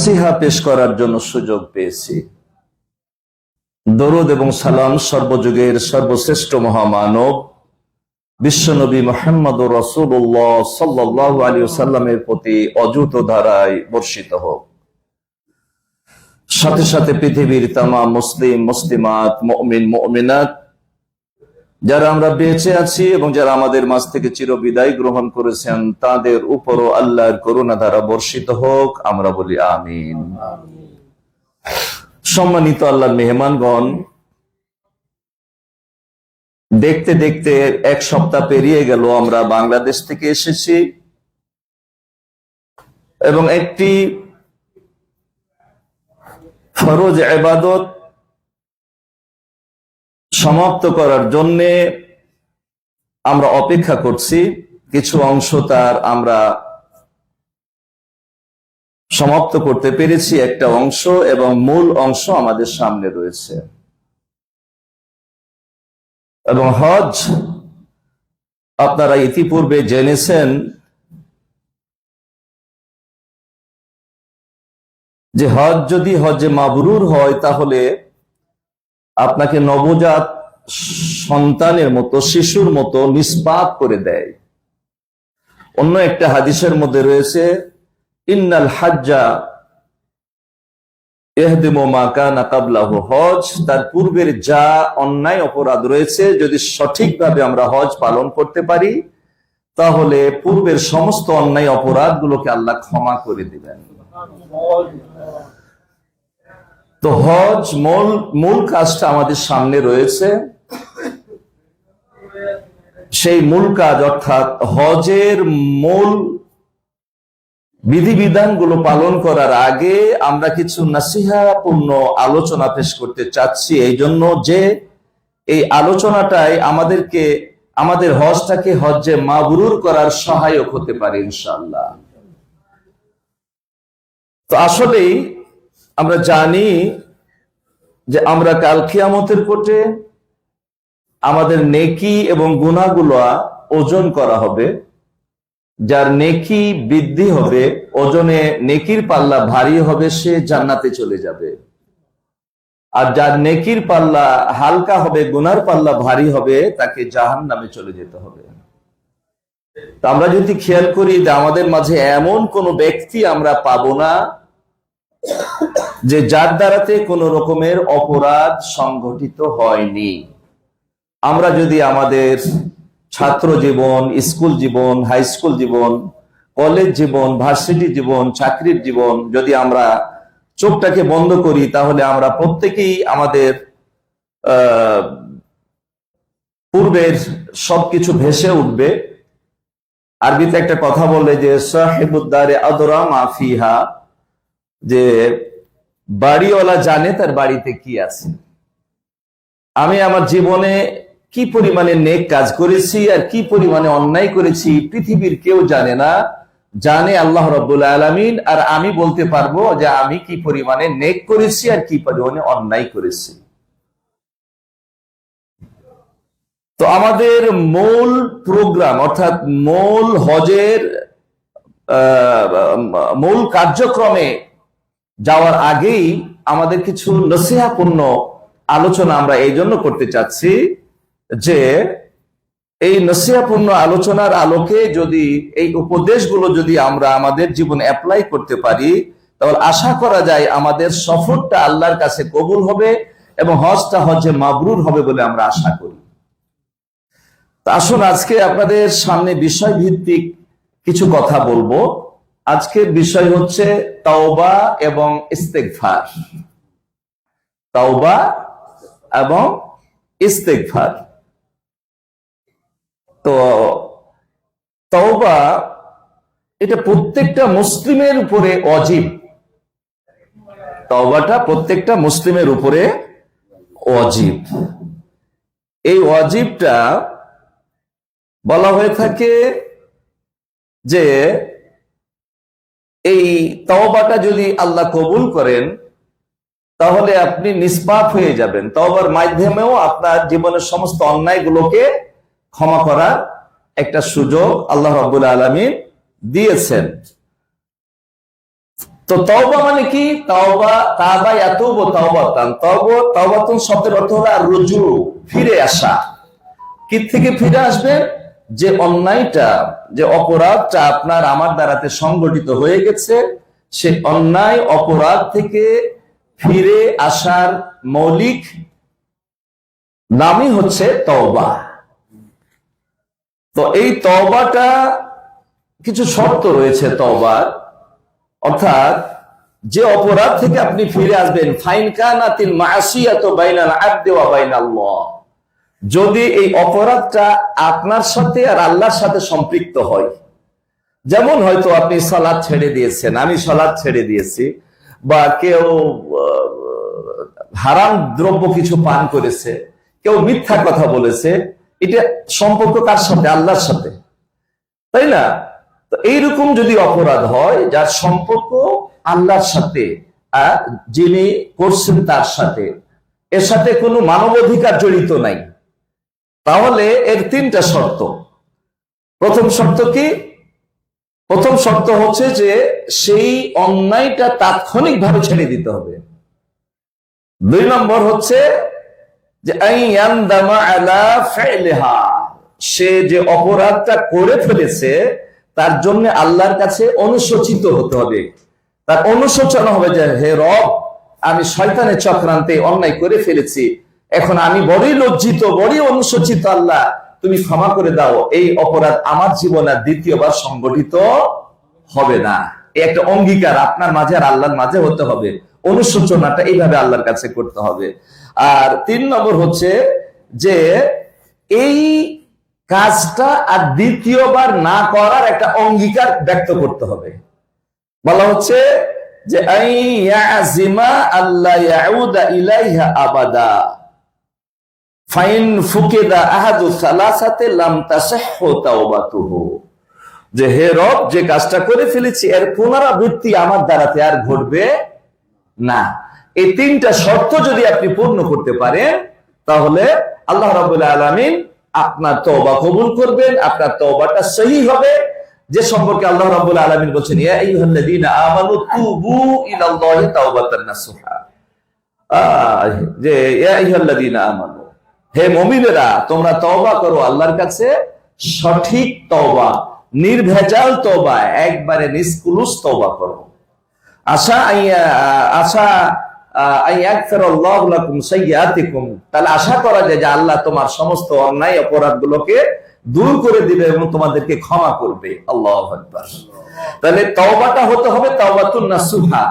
নাসিহা পেশ করার জন্য সুযোগ পেয়েছি। দরুদ এবং সালাম সর্বযুগের সর্বশ্রেষ্ঠ মহামানব বিশ্বনবী মুহাম্মদুর রাসূলুল্লাহ সাল্লাল্লাহু আলাইহি ওয়াসাল্লামের প্রতি অযুত ধারায় বর্ষিত হোক। সাথে সাথে পৃথিবীর তামাম মুসলিম মুসলিমাত মুমিন মুমিনাত যারা আমরা বেঁচে আছি এবং যারা আমাদের মাঝ থেকে চিরবিদায় গ্রহণ করেছেন তাদের উপরও আল্লাহর করুণা ধারা বর্ষিত হোক, আমরা বলি আমিন। সম্মানিত আল্লাহর মেহমানগণ, দেখতে দেখতে এক সপ্তাহ পেরিয়ে গেল আমরা বাংলাদেশ থেকে এসেছি এবং একটি ফরজ ইবাদত সমাপ্ত করার জন্য আমরা অপেক্ষা করছি। কিছু অংশ তার আমরা সমাপ্ত করতে পেরেছি, একটা অংশ, এবং মূল অংশ আমাদের সামনে রয়েছে। এবং হজ আপনারা ইতিপূর্বে জেনেছেন যে হজ যদি হজে মাবরুর হয় তাহলে আপনাকে নবজাত সন্তানের মতো, শিশুর মতো নিষ্পাপ করে দেয়। অন্য একটা হাদিসের মধ্যে রয়েছে ইন্নাল হাজ্জা ইহদিমু মা কানা ক্বাবলাহু, হজ তার পূর্বের যা অন্যায় অপরাধ রয়েছে যদি সঠিকভাবে আমরা হজ পালন করতে পারি তাহলে পূর্বের সমস্ত অন্যায় অপরাধগুলোকে আল্লাহ ক্ষমা করে দিবেন। তো হজ মূল কাজটা আমাদের সামনে রয়েছে। সেই মূল কাজ অর্থাৎ হজের মূল বিধিবিধানগুলো পালন করার আগে আমরা কিছু নাসিহাপূর্ণ আলোচনা পেশ করতে চাচ্ছি, এই জন্য যে এই আলোচনাটাই আমাদেরকে আমাদের হজটাকে হজ্জে মাবরুর করার সহায়ক হতে পারে ইনশাআল্লাহ। তো আসলেই আমরা জানি যে আমরা কাল কিয়ামতের কোর্টে আমাদের নেকি এবং গুনাহগুলো ওজন করা হবে। যার নেকি বৃদ্ধি হবে, ওজনে নেকির পাল্লা ভারী হবে, সে জান্নাতে চলে যাবে। আর যার নেকির পাল্লা হালকা হবে, গুনার পাল্লা ভারী হবে, তাকে জাহান্নামে চলে যেতে হবে। তো আমরা যদি খেয়াল করি যে আমাদের মাঝে এমন কোন ব্যক্তি আমরা পাবো না যে যার দ্বারাতে কোন রকমের অপরাধ সংঘটিত হয়নি। আমরা যদি আমাদের ছাত্র জীবন, স্কুল জীবন, হাই স্কুল জীবন, কলেজ জীবন, ভার্সিটি জীবন, চাকরির জীবন যদি আমরা চোখটাকে বন্ধ করি তাহলে আমরা প্রত্যেকেই আমাদের পূর্বের সবকিছু ভেসে উঠবে। আরবিতে একটা কথা বলে যে সাহিবুদ্দারে আদরা মা ফিহা, যে বাড়িওয়ালা জানে তার বাড়িতে কি আছে। আমি আমার জীবনে কি পরিমাণে নেক কাজ করেছি আর কি পরিমাণে অন্যায় করেছি পৃথিবীর কেউ জানে না, জানে আল্লাহ রাব্বুল আলামিন। আর আমি বলতে পারবো যে আমি কি পরিমাণে নেক করেছি আর কি পরিমাণে অন্যায় করেছি। তো আমাদের মূল প্রোগ্রাম অর্থাৎ মূল হজের মূল কার্যক্রমে যাওয়ার আগেই আমাদের কিছু নসিহাপূর্ণ আলোচনা আমরা এই জন্য করতে চাচ্ছি যে এই নসিহাপূর্ণ আলোচনার আলোকে যদি এই উপদেশগুলো যদি আমরা আমাদের জীবনে অ্যাপ্লাই করতে পারি তাহলে আশা করা যায় আমাদের সফরটা আল্লাহর কাছে কবুল হবে এবং হজটা হজে মাবরুর হবে বলে আমরা আশা করি। তা আসুন আজকে আপনাদের সামনে বিষয় ভিত্তিক কিছু কথা বলবো। আজকের বিষয় হচ্ছে তাওবা এবং ইস্তেগফার। তাওবা এবং ইস্তেগফার। তো তাওবা এটা প্রত্যেকটা মুসলিমের উপরে ওয়াজিব। তাওবাটা প্রত্যেকটা মুসলিমের উপরে ওয়াজিব। এই ওয়াজিবটা বলা হয়ে থাকে যে এই তাওবাটা যদি আল্লাহ কবুল করেন তাহলে আপনি নিষ্পাপ হয়ে যাবেন। তাওবার মাধ্যমেও আপনার জীবনের সমস্ত অন্যায়গুলোকে ক্ষমা করার একটা সুযোগ আল্লাহ রাব্বুল আলামিন দিয়েছেন। তো তওবা মানে কি? তওবা তাবা ইয়াতুবু তাওবাতান, তাওবাতুন শব্দের অর্থ হলো আর রুজু, ফিরে আসা। কি থেকে ফিরে আসবেন? যে অন্যায়টা, যে অপরাধটা আপনার আমার দ্বারাতে সংগঠিত হয়ে গেছে, সে অন্যায় অপরাধ থেকে ফিরে আসার মৌলিক নামই হচ্ছে তওবা। তো এই তওবাটা কিছু শর্ত রয়েছে তওবার, অর্থাৎ যে অপরাধ থেকে আপনি ফিরে আসবেন, ফাইন কানাতিল মাসিয়াতু বাইনাল আবদি ওয়া বাইনাল্লাহ, যদি এই অপরাধটা আপনার সাথে আর আল্লাহর সাথে সম্পৃক্ত হয়। যেমন হয়তো আপনি সালাত ছেড়ে দিয়েছেন, আমি সালাত ছেড়ে দিয়েছি, বা কেউ হারাম দ্রব্য কিছু পান করেছে, কেউ মিথ্যা কথা বলেছে, এটা সম্পর্ক কার সাথে? আল্লাহর সাথে, তাই না? তো এইরকম যদি অপরাধ হয় যার সম্পর্ক আল্লাহর সাথে, আর যিনি করছেন তার সাথে, এর সাথে কোনো মানবাধিকার জড়িত নাই, তাহলে এর তিনটা শর্ত। প্রথম শর্ত কি? প্রথম শর্ত হচ্ছে যে সেই অন্যায়টা তাৎক্ষণিকভাবে ছেড়ে দিতে হবে। দুই নম্বর হচ্ছে যে সে যে অপরাধটা করে ফেলেছে তার জন্য আল্লাহর কাছে অনুশোচিত হতে হবে, তার অনুশোচনা হবে যে হে রব, আমি শয়তানের চক্রান্তে অন্যায় করে ফেলেছি, এখন আমি বড়ই লজ্জিত, বড়ই অনুশোচিত, আল্লাহ তুমি ক্ষমা করে দাও, এই অপরাধ আমার জীবনে দ্বিতীয়বার সংগঠিত হবে না। এই একটা অঙ্গীকার আপনার মাঝে আর আল্লাহর মাঝে হতে হবে, অনুশোচনাটা এইভাবে আল্লাহর কাছে করতে হবে। আর তিন নম্বর হচ্ছে যে এই কাজটা আর দ্বিতীয়বার না করার একটা অঙ্গীকার ব্যক্ত করতে হবে। বলা হচ্ছে যে আইয়াজিমা আল্লা ইয়াউদা ইলাইহা আবাদা ফাইন ফুকিদা আহাদু সালাসাতে লাম তাসিহু তাওবাতুহু, যে হে রব, যে কাজটা করে ফেলেছি এর পুনরাবৃত্তি আমার দ্বারাতে আর ঘটবে না। এই তিনটা শর্ত যদি আপনি পূর্ণ করতে পারেন তাহলে আল্লাহ রাব্বুল আলামিন আপনার তওবা কবুল করবেন, আপনার তওবাটা সহি হবে, যে সম্পর্কে আল্লাহ রাব্বুল আলামিন বলেছেন ইয়া আইয়ুহাল্লাযীনা আমানু তুবু ইলাল্লাহি তাওবাতান নাসুহা, যে ইয়া আইয়ুহাল্লাযীনা আমানু, হে মুমিনেরা তোমরা তওবা করো আল্লাহর কাছে, সঠিক তওবা, নির্ভেজাল তওবা, একবারে নিষ্কুলুস তওবা করো। তাহলে আশা করা যায় যে আল্লাহ তোমার সমস্ত অন্যায় অপরাধগুলোকে দূর করে দিবে এবং তোমাদেরকে ক্ষমা করবে। আল্লাহু আকবার। তাহলে তওবাটা হতে হবে তাওবাতুন নাসুহা,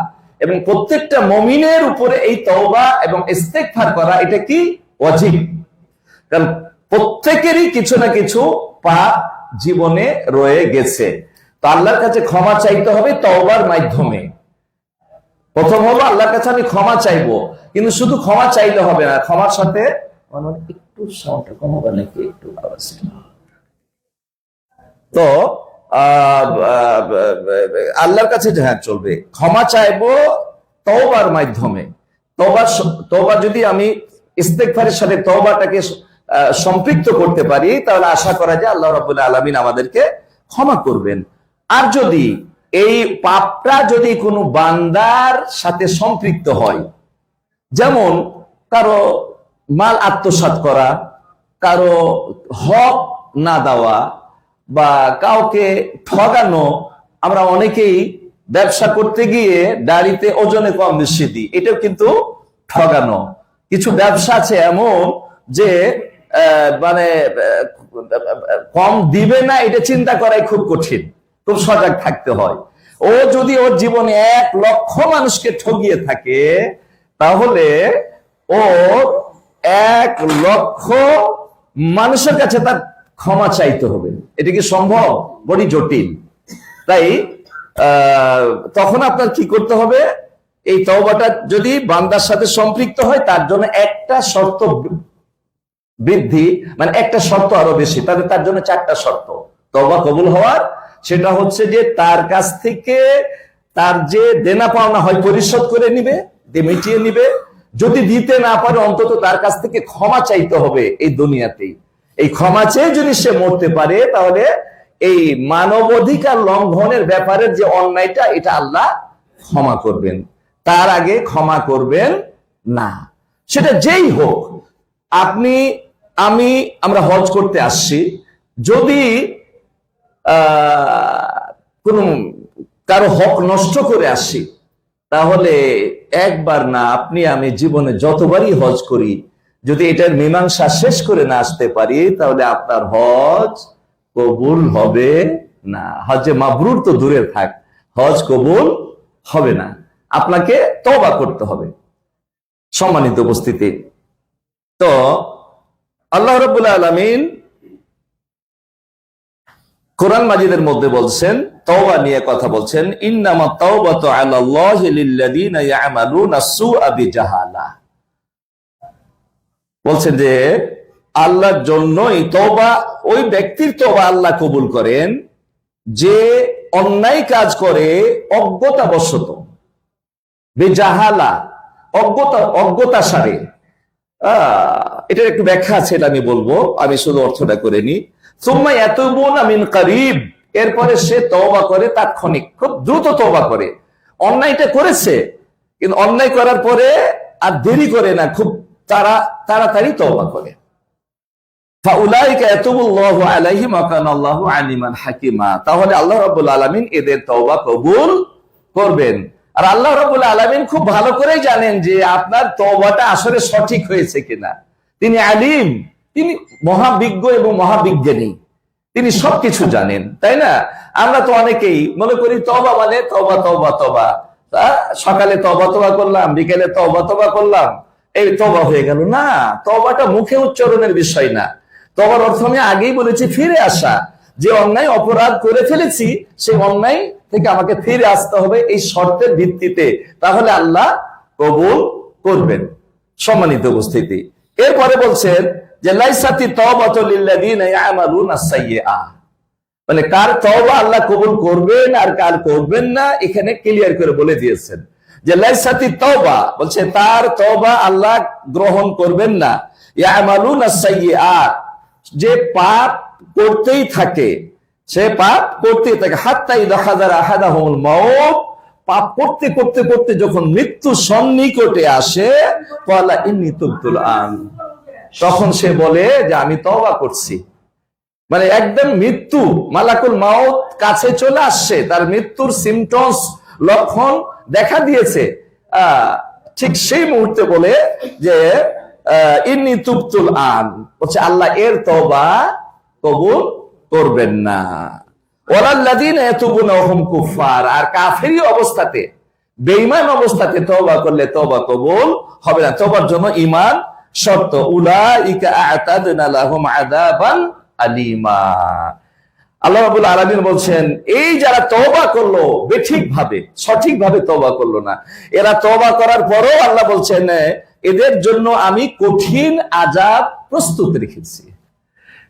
এবং প্রত্যেকটা মুমিনের উপরে এই তওবা এবং ইস্তেগফার করা এটা কি ওয়াজিব। কারণ প্রত্যেকেরই কিছু না কিছু পাপ জীবনে রয়ে গেছে, তো আল্লাহর কাছে ক্ষমা চাইতে হবে তওবার মাধ্যমে। প্রথম হলো আল্লাহর কাছে আমি ক্ষমা চাইবো, কিন্তু শুধু ক্ষমা চাইলে হবে না, ক্ষমার সাথে একটু সাউন্ডটা কম হবে নাকি, একটু আওয়াজ। তো আল্লাহর কাছে হ্যাঁ চলবে, ক্ষমা চাইবো তওবার মাধ্যমে। তওবা যদি আমি ইস্তেগফারের সাথে তওবাটাকে সম্পৃক্ত করতে পারি তাহলে আশা করা যায় আল্লাহ রাব্বুল আলামিন আমাদেরকে ক্ষমা করবেন। আর যদি এই পাপটা যদি কোনো বান্দার সাথে সম্পৃক্ত হয়, যেমন কারো মাল আত্মসাৎ করা, কারো হক না দেওয়া, বা কাউকে ঠগানো। আমরা অনেকেই ব্যবসা করতে গিয়ে দাড়িতে ওজনে কম বেশি দিই, এটাও কিন্তু ঠগানো। কিছু ব্যবসা আছে এমন যে মানে কম দিবে না এটা চিন্তা করাই খুব কঠিন, খুব সজাগ থাকতে হয়। ও যদি ওর জীবনে 1 লক্ষ মানুষকে ঠগিয়ে থাকে তাহলে ওর 1 লক্ষ মানুষের কাছে তার ক্ষমা চাইতে হবে। এটা কি সম্ভব? বড়ই জটিল। তাই তখন আপনার কি করতে হবে? এই তওবাটা যদি বান্দার সাথে সম্পৃক্ত হয় তার জন্য একটা শর্ত বৃদ্ধি, মানে একটা শর্ত আরো বেশি, তাহলে তার জন্য 4টা শর্ত তওবা কবুল হওয়ার। সেটা হচ্ছে যে তার কাছ থেকে তার যে দেনা পাওনা হয় পরিশোধ করে নিবে, মিটিয়ে নিবে। যদি দিতে না পারে অন্তত তার কাছ থেকে ক্ষমা চাইতে হবে এই দুনিয়াতেই। এই ক্ষমা চেয়ে যদি সে মরতে পারে তাহলে এই মানবাধিকার লঙ্ঘনের ব্যাপারের যে অন্যায়টা এটা আল্লাহ ক্ষমা করবেন, তার আগে ক্ষমা করবেন না। সেটা যেই হোক, আপনি, আমি, আমরা হজ করতে আসছি, যদি কোন কারো হক নষ্ট করে আসি, তাহলে একবার না, আপনি আমি জীবনে যতবারই হজ করি, যদি এটার মীমাংসা শেষ করে না আসতে পারি, তাহলে আপনার হজ কবুল হবে না। হজে মাবরুর তো দূরে থাক, হজ কবুল হবে না। আপনাকে তওবা করতে হবে। সম্মানিত উপস্থিতি, তো আল্লাহ রাব্বুল আলামিন কোরআন মাজিদের মধ্যে বলছেন, তওবা নিয়ে কথা বলছেন, ইন্নামাত তাওবাতু আলাল্লাহি লিল্লাযিনা ইয়ামালুনা সুআ বিজাহালা। বলছেন যে আল্লাহর জন্যই তওবা, ওই ব্যক্তির তওবা আল্লাহ কবুল করেন যে অন্যায় কাজ করে অজ্ঞতাবশত, বেজাহালা, অজ্ঞতা সারে। এটার একটু ব্যাখ্যা আছে, এটা আমি বলবো, আমি শুধু অর্থটা করে নি। সুম্মা ইয়াতুবুনা মিন কারিব, এরপরে সে তওবা করে তাৎক্ষণিক, খুব দ্রুত তওবা করে। অন্যায়টা করেছে, কিন্তু অন্যায় করার পরে আর দেরি করে না, খুব তাড়াতাড়ি তওবা করে। ফাউলাইকা ইয়াতুবুল্লাহু আলাইহিম ওয়া কানা আল্লাহু আলিমান হাকিমা, তাহলে আল্লাহ রাব্বুল আলামিন এদের তওবা কবুল করবেন। আর আল্লাহ রাব্বুল আলামিন খুব ভালো করেই জানেন যে আপনার তওবাটা আসলে সঠিক হয়েছে কিনা। তিনি আলিম, তিনি মহাবিজ্ঞ এবং মহাবিজ্ঞানী, তিনি সবকিছু জানেন, তাই না? আমরা তো অনেকেই মনে করি তওবা মানে তওবা তওবা তওবা, সকালে তওবা করলাম, বিকেলে তওবা করলাম, এই তওবা হয়ে গেল না। তওবাটা মুখে উচ্চারণের বিষয় না। তওবার অর্থ আমি আগেই বলেছি, ফিরে আসা। যে অন্যায় অপরাধ করে ফেলেছি, সেই অন্যায় থেকে আমাকে ফিরে আসতে হবে এই শর্তের ভিত্তিতে, তাহলে আল্লাহ কবুল করবেন। সম্মানিত উপস্থিতি, এরপরে বলছেন যে লাইসাতি তাওবাতু লিল্লাযিনা ইয়ামালুনা সাইয়্যা, মানে কার তওবা আল্লাহ কবুল করবেন আর কার করবেন না, এখানে ক্লিয়ার করে বলে দিয়েছেন যে লাইসাতি তাওবা, বলছে তার তওবা আল্লাহ গ্রহণ করবেন না। ইয়ামালুনা সাইয়্যা, যে পাপ করতেই থাকে, সে পাপ করতেই থাকে, হাত্তা ইযা হাদারা আহাদাহুমুল মাউত, পাপ করতে করতে করতে যখন মৃত্যু সন্নিকটে আসে, ক্বালা ইন্নী তুবতুল আন, তখন সে বলে যে আমি তওবা করছি। মানে একদম মৃত্যু, মালাকুল মাউত কাছে চলে আসছে, তার মৃত্যুর সিমটমস, লক্ষণ দেখা দিয়েছে, ঠিক সেই মুহূর্তে বলে যে ইন্নী তুবতুল আন, বলছে আল্লাহ এর তওবা কবুল করবেন না। ওয়ালাল্লাযীনা ইয়াতুবুনা ওয়া হুম কুফার, আর কাফিরি অবস্থাতে, বেঈমান অবস্থাতে তওবা করলে তওবা কবুল হবে না। তওবার জন্য ঈমান শর্ত। উলাইকা আ'তাদনা লাহুম আযাবান আলীমা। আল্লাহ রাব্বুল আলামিন বলছেন, এই যারা তওবা করলো বেঠিকভাবে, সঠিকভাবে তওবা করলো না, এরা তওবা করার পরেও আল্লাহ বলছেন এদের জন্য আমি কঠিন আযাব প্রস্তুত রেখেছি।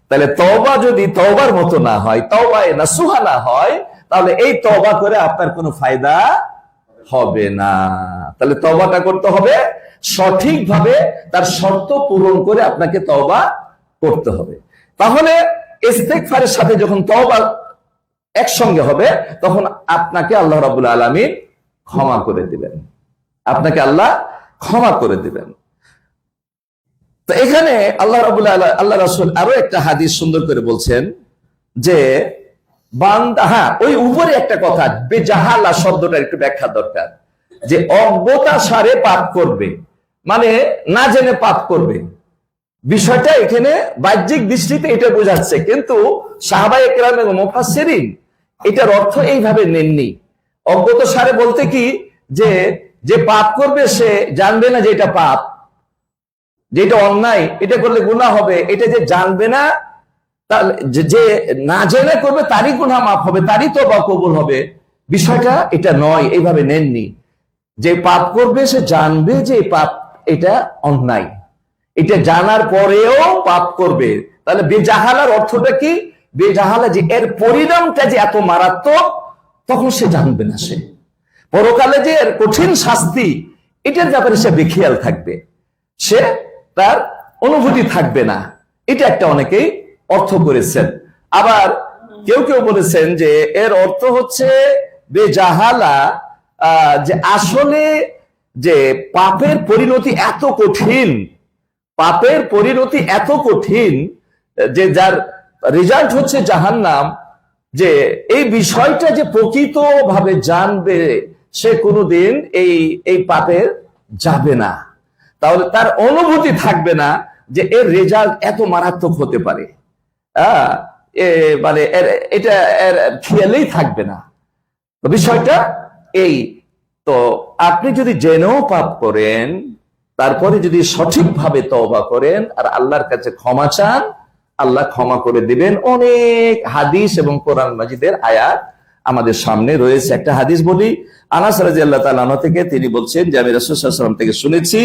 তাহলে তওবা যদি তওবার মতো না হয়, তওবায়ে নাসুহা না হয়, তাহলে এই তওবা করে আপনার কোনো ফায়দা হবে না। তাহলে তওবাটা করতে হবে সঠিকভাবে, তার শর্ত পূরণ করে আপনাকে তওবা করতে হবে। তাহলে ইস্তেগফারের সাথে যখন তওবা একসঙ্গে হবে, তখন আপনাকে আল্লাহ রাব্বুল আলামিন ক্ষমা করে দিবেন, আপনাকে আল্লাহ ক্ষমা করে দিবেন। তো এখানে আল্লাহ রাসূল আরো একটা হাদিস সুন্দর করে বলছেন যে বান্দা, ওই উপরে একটা কথা, বেজাহালা শব্দটা একটু ব্যাখ্যা দরকার, যে অজ্ঞতা সারে পাপ করবে, মানে না জেনে পাপ করবে। বিষয়টা এখানে বাহ্যিক দৃষ্টিতে এটা বোঝাচ্ছে, কিন্তু সাহাবায়ে কেরাম এবং মুফাসসিরিন এটার অর্থ এইভাবে নেননি। অজ্ঞতা সারে বলতে কি, যে পাপ করবে সে জানবে না যে এটা পাপ, যেটা অন্যায়, এটা করলে গুনাহ হবে, এটা যে জানবে না, যে না জেনে করবে তারই গুনাহ মাফ হবে, তারই তওবা কবুল হবে। বিষয়টা এটা নয়, এইভাবে নেননি। যে পাপ করবে সে জানবে যে পাপ, এটা অন্যায়, এটা জানার পরেও পাপ করবে। তাহলে বেজাহালার অর্থটা কি? বেজাহালা যে এর পরিণামটা যে এত মারাত্মক, তখন সে জানবে না, সে পরকালে যে এর কঠিন শাস্তি, এটার ব্যাপারে সে বেখেয়াল থাকবে, সে তার অনুভূতি থাকবে না। এটা একটা অনেকেই অর্থ করেছেন। আবার কেউ কেউ বলেছেন যে এর অর্থ হচ্ছে বেজাহালা যে আসলে যে পাপের পরিণতি এত কঠিন, পাপের পরিণতি এত কঠিন যে যার রেজাল্ট হচ্ছে জাহান্নাম, যে এই বিষয়টা যে প্রকৃত ভাবে জানবে সে কোনোদিন এই পাপের যাবে না, তাহলে তার অনুভূতি থাকবে না যে এর রেজাল্ট এত মারাত্মক হতে পারে। মানে এটা এর খেয়ালেই থাকবে না। তো বিষয়টা এই, তো আপনি যদি জেনেও পাপ করেন, তারপরে যদি সঠিকভাবে তওবা করেন আর আল্লাহর কাছে ক্ষমা চান, আল্লাহ ক্ষমা করে দিবেন। অনেক হাদিস এবং কোরআন মাজিদের আয়াত আমাদের সামনে রয়েছে। একটা হাদিস বলি, আনাস রাদিয়াল্লাহু তাআলা আনহু থেকে, তিনি বলছেন যে আমি রাসূল সাল্লাল্লাহু আলাইহি ওয়াসাল্লাম থেকে শুনেছি,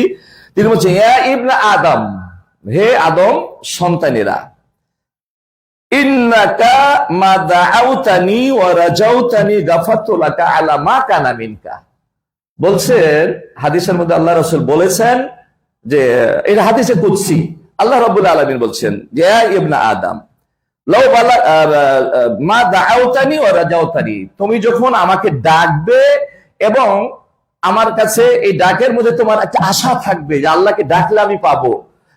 তিনি বলছেন, ইয়া ইবনে আদম, হে আদম সন্তানেরা, ইন্নাকা মা দাআউতানি ওয়া রাজাউতানি গাফারতু লাকা আলা মা কানা মিনকা। বলছেন হাদিসের মধ্যে আল্লাহ রাসূল বলেছেন যে এটা হাদিসে কুদসি, আল্লাহ রাব্বুল আলামিন বলছেন, ইয়া ইবনে আদম লাউ বালা মা দাআউতানি ওয়া রাজাউতানি, তুমি যখন আমাকে ডাকবে এবং আমার কাছে এই ডাকের মধ্যে তোমার একটা আশা থাকবে যে আল্লাহকে ডাকলে আমি পাবো,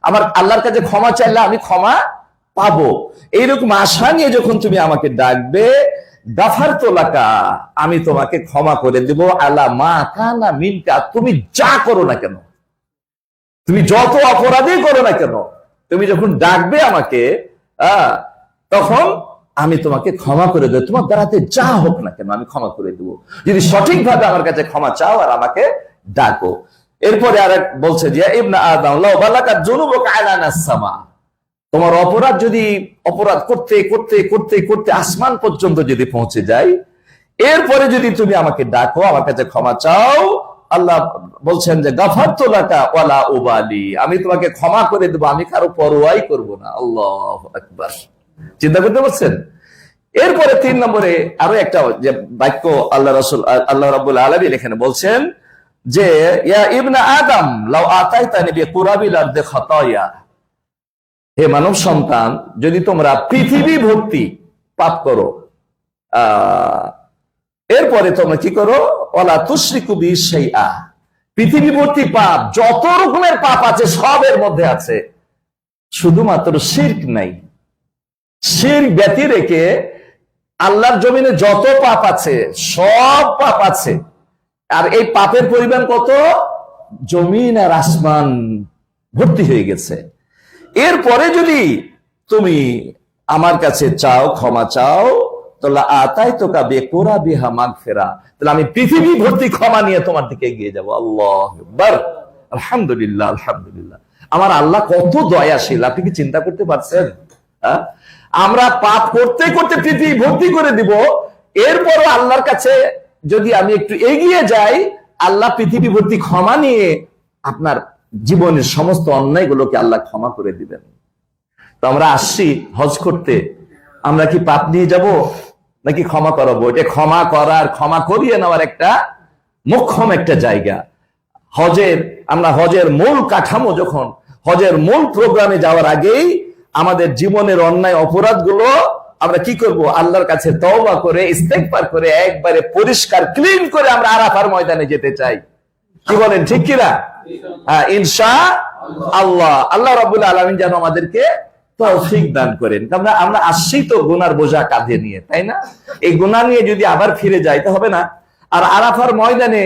আমার আল্লাহর কাছে ক্ষমা চাইলে আমি ক্ষমা পাবো, এইরকম আশা নিয়ে যখন তুমি আমাকে ডাকবে, গাফারতু লাকা, আমি তোমাকে ক্ষমা করে দেব আলা মা কানা মিনকা, তুমি যা করো না কেন, তুমি যত অপরাধই করো না কেন, তুমি যখন ডাকবে আমাকে তখন আমি তোমাকে ক্ষমা করে দেব, তোমার দ্বারাতে যা হোক না কেন আমি ক্ষমা করে দেব, যদি সঠিকভাবে আমার কাছে ক্ষমা চাও আর আমাকে ডাকো। এরপরে আরেক বলছে যে ইবনে আদম লাউ বালাকা যুনুবুকা আলানাস সামা, তোমার অপরাধ যদি অপরাধ করতে করতে করতে করতে আসমান পর্যন্ত যদি পৌঁছে যায়, এরপরে যদি তুমি আমাকে ডাকো, আমার কাছে ক্ষমা চাও, আল্লাহ বলছেন যে গাফারতু লাকা ওয়ালা উবালি, আমি তোমাকে ক্ষমা করে দেবো, আমি কারো পরোয়াই করব না। আল্লাহু আকবার, চিন্তা করতে পারছেন? এরপরে 3 নম্বরে আরো একটা যে বাক্য আল্লাহ রাসূল আল্লাহ রাব্বুল আলামিন এখানে বলছেন যে ইয়া ইবনে আদম লাউ আতাইতানি বিকুরাবিল আরদি খাতায়া, হে মানব সন্তান, যদি তোমরা পৃথিবী ভর্তি পাপ করো, এরপরে তোমরা কি করো, ওয়ালা তুশরিকু বি শাইআ, পৃথিবী ভর্তি পাপ, যত রকমের পাপ আছে সবের মধ্যে আছে, শুধুমাত্র শিরক নাই। শিরক ব্যতি রেখে আল্লাহর জমিনে যত পাপ আছে সব পাপ আছে। আর এই পাপের পরিমাণ কত, জমিন আর আসমান ভর্তি হয়ে গেছে। এরপরে যদি তুমি আমার কাছে চাও, ক্ষমা চাও, তাহলে আতাইতুকা বিকুরাবিহা মাগফিরা, তাহলে আমি পৃথিবী ভর্তি ক্ষমা নিয়ে তোমার দিকে এগিয়ে যাব। আল্লাহু আকবার, আলহামদুলিল্লাহ, আলহামদুলিল্লাহ। আমার আল্লাহ কত দয়াশীল, আপনি কি চিন্তা করতে পারছেন? আমরা পাপ করতে করতে পৃথিবী ভর্তি করে দিব, এরপরও আল্লাহর কাছে যদি আমি একটু এগিয়ে যাই, আল্লাহ পৃথিবী ভর্তি ক্ষমা নিয়ে আপনার জীবনের সমস্ত অন্যায়গুলোকে আল্লাহ ক্ষমা করে দিবেন। তো আমরা আসছি হজ করতে, আমরা কি পাপ নিয়ে যাব নাকি ক্ষমা করাবো? এটা ক্ষমা করার, ক্ষমা করিয়ে নেওয়ার একটা মোক্ষম একটা জায়গা। আমরা হজের মূল কাঠামো, যখন হজের মূল প্রোগ্রামে যাওয়ার আগেই আমাদের জীবনের অন্যায় অপরাধগুলো আমরা কি করব, আল্লাহর কাছে তওবা করে ইস্তেগফার করে একবারে পরিষ্কার ক্লিন করে আমরা আরাফার ময়দানে যেতে চাই। কি বলেন, ঠিক কিনা? ইনশাআল্লাহ। আল্লাহ রাব্বুল আলামিন যেন আমাদেরকে তৌফিক দান করেন। আমরা আসছি তো গুনার বোঝা কাঁধে নিয়ে, তাই না? এই গুনাহ নিয়ে যদি আবার ফিরে যাইতে হবে না। আর আরাফার ময়দানে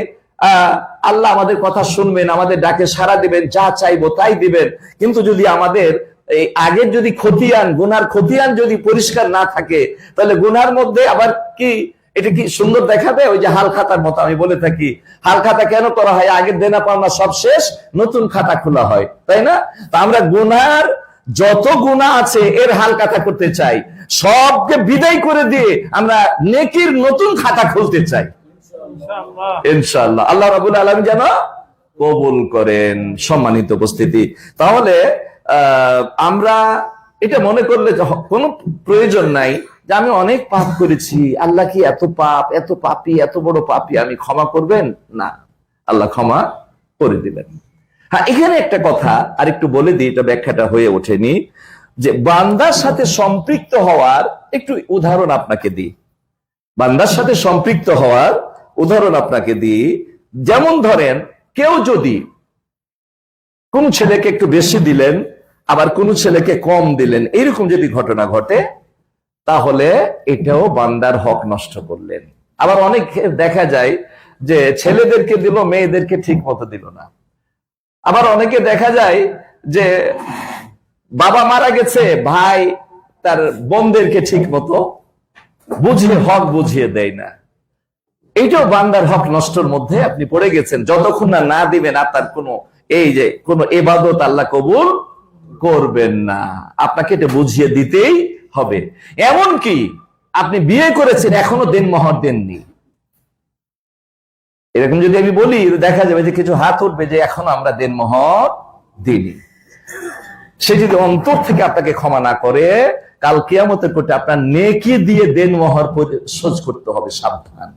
আল্লাহ আমাদের কথা শুনবেন, আমাদের ডাকে সাড়া দিবেন, যা চাইবো তাই দিবেন। কিন্তু যদি আমাদের এই আগের যদি খতিয়ান, গুনার খতিয়ান যদি পরিষ্কার না থাকে, তাহলে গুনার মধ্যে আবার কি, এটা কি সুন্দর দেখাবে? ওই যে হাল খাতার মতো আমি বলে থাকি, হাল খাতা কেন করা হয়? আগের দেনা পাওনা সব শেষ, নতুন খাতা খোলা হয়, তাই না? তা আমরা গুনার যত গুনাহ আছে এর হাল খাতা করতে চাই, সবকে বিদায় করে দিয়ে আমরা নেকির নতুন খাতা খুলতে চাই ইনশাআল্লাহ। আল্লাহ রাব্বুল আলামিন যেন কবুল করেন। সম্মানিত উপস্থিতি, তাহলে আমরা এটা মনে করলে কোনো প্রয়োজন নাই যে আমি অনেক পাপ করেছি, আল্লাহ কি এত পাপ, এত পাপী, এত বড় পাপী আমি ক্ষমা করবেন না? আল্লাহ ক্ষমা করে দিবেন। হ্যাঁ, এখানে একটা কথা আর একটু বলে দিই, এটা ব্যাখ্যাটা হয়ে ওঠেনি, যে বান্দার সাথে সম্পৃক্ত হওয়ার একটু উদাহরণ আপনাকে দিই। বান্দার সাথে সম্পৃক্ত হওয়ার উদাহরণ আপনাকে দিই। যেমন ধরেন, কেউ যদি কোন ছেলেকে একটু বেশি দিলেন, আবার কোন ছেলেকে কম দিলেন, এইরকম যদি ঘটনা ঘটে, তাহলে এটাও বান্দার হক নষ্ট করলেন। আবার অনেক দেখা যায় যে ছেলেদেরকে দিল, মেয়েদেরকে ঠিক মতো দিল না। আবার অনেকে দেখা যায় যে বাবা মারা গেছে, ভাই তার বোনদেরকে ঠিক মতো বুঝিয়ে হক বুঝিয়ে দেয় না। এইটাও বান্দার হক নষ্টর মধ্যে আপনি পড়ে গেছেন। যতক্ষণ না দিবেন, আপনার কোনো ইবাদত আল্লাহ কবুল করবেন না। আপনাকে এটা বুঝিয়ে দিতেই হবে। এমনকি আপনি বিয়ে করেছেন, এখনো দেনমোহর দেননি, এরকম যদি আমি বলি, দেখা যাবে যে কিছু হাত উঠবে যে এখনো আমরা দেনমোহর দিইনি। সে যদি অন্তর থেকে আপনাকে ক্ষমা না করে, কাল কিয়ামতের কোর্টে আপনার নেকি দিয়ে দেনমোহর শোধ করতে হবে। সাবধান,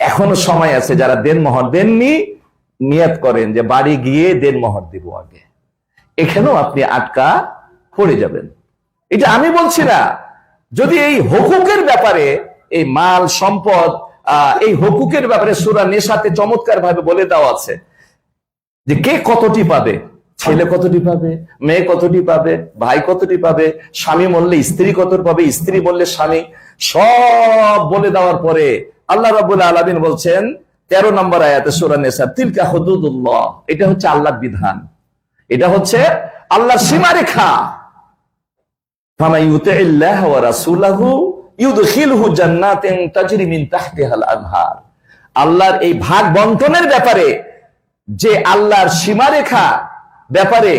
এখনো সময় আছে। যারা দেনমোহর দেননি, নিয়ত করেন যে বাড়ি গিয়ে দেনমোহর দিব আগে। এখানেও আপনি আটকা পড়ে যাবেন। এটা আমি বলছি না। যদি এই হুকুকের ব্যাপারে, এই মাল সম্পদ, এই হুকুকের ব্যাপারে সূরা নিসাতে চমৎকার ভাবে বলে দেওয়া আছে যে কে কতটি পাবে, ছেলে কতটি পাবে, মেয়ে কতটি পাবে, ভাই কতটি পাবে, স্বামী মরলে স্ত্রী কত পাবে, স্ত্রী বললে স্বামী, সব বলে দেওয়ার পরে আল্লাহ রাব্বুল আলামিন বলছেন 13 নম্বর আয়াতে সূরা নিসা, তিলকা হুদুদুল্লাহ, এটা হচ্ছে আল্লাহর বিধান, এটা হচ্ছে আল্লাহর সীমারেখা। ফামান ইউতিইল্লাহ ওয়া রাসূলাহু ইউদখিলহু জান্নাতিন তাজরি মিন তাহতিহাল আনহার। আল্লাহর এই ভাগ বন্টনের ব্যাপারে, যে আল্লাহর সীমারেখা ব্যাপারে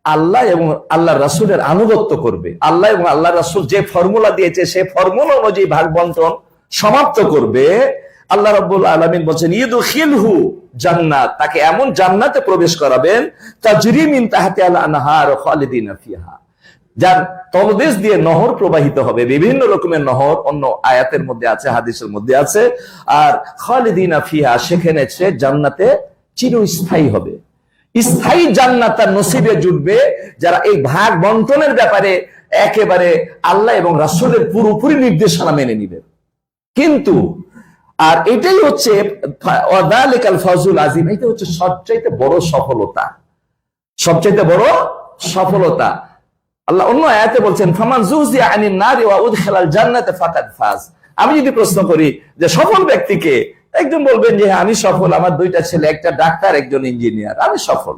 আল্লাহ এবং আল্লাহর রাসূলের আনুগত্য করবে, আল্লাহ এবং আল্লাহর রাসূল যে ফর্মুলা দিয়েছে সেই ফর্মুলা অনুযায়ী ভাগ বন্টন সমাপ্ত করবে, আল্লাহ রাব্বুল আলামিন বলেন ইউদখিলহু জান্নাত, তাকে এমন জান্নাতে প্রবেশ করাবেন তাজরি মিন তাহতিহাল আনহার খালিদিনা ফিহা, যার তলদেশ দিয়ে নহর প্রবাহিত হবে। বিভিন্ন রকমের নহর অন্য আয়াতের মধ্যে আছে, হাদিসের মধ্যে আছে। আর খালিদিনা ফিহা, সেখানে সে জান্নাতে চিরস্থায়ী হবে। স্থায়ী জান্নাত তার নসিবে জুটবে যারা এই ভাগ বন্টনের ব্যাপারে একেবারে আল্লাহ এবং রাসূলের পুরোপুরি নির্দেশনা মেনে নিবে। কিন্তু আর এটাই হচ্ছে ওয়াদালিকাল ফাউজুল আযীম, এটা হচ্ছে সবচাইতে বড় সফলতা, সবচাইতে বড় সফলতা। আল্লাহ অন্য আয়াতে বলছেন ফামান যুযিয়া আনিন নারি ওয়া উদখিলাল জান্নাতা ফাকাদ ফাজ। আমি যদি প্রশ্ন করি যে সফল ব্যক্তিকে, একজন বলবেন যে আমি সফল, আমার দুইটা ছেলে, একটা ডাক্তার একজন ইঞ্জিনিয়ার, আমি সফল।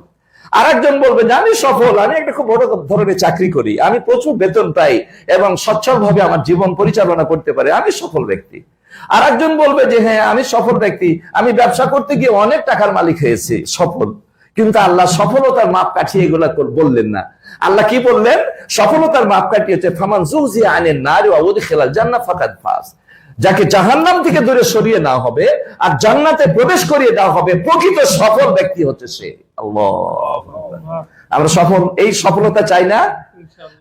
আর একজন বলবেন যে আমি সফল, আমি একটা খুব বড় ধরনের চাকরি করি, আমি প্রচুর বেতন পাই এবং সচ্ছলভাবে আমার জীবন পরিচালনা করতে পারি, আমি সফল ব্যক্তি। আর একজন বলবে যে হ্যাঁ আমি সফল ব্যক্তি, আমি ব্যবসা করতে গিয়ে অনেক টাকার মালিক হয়েছি, সফল। কিন্তু আল্লাহ সফলতার মাপকাঠি এগুলা বললেন না। আল্লাহ কি বললেন? সফলতার মাপকাঠি হচ্ছে ফামান যুযিয়া আনিন নারি ওয়া উদখিলাল জান্নাহ ফাকাদ ফাজ, যাকে জাহান্নাম থেকে দূরে সরিয়ে নেওয়া হবে আর জান্নাতে প্রবেশ করিয়ে দেওয়া হবে, প্রকৃত সফল ব্যক্তি হচ্ছে সে। আল্লাহু আকবার। আমরা সফল, এই সফলতা চাই না?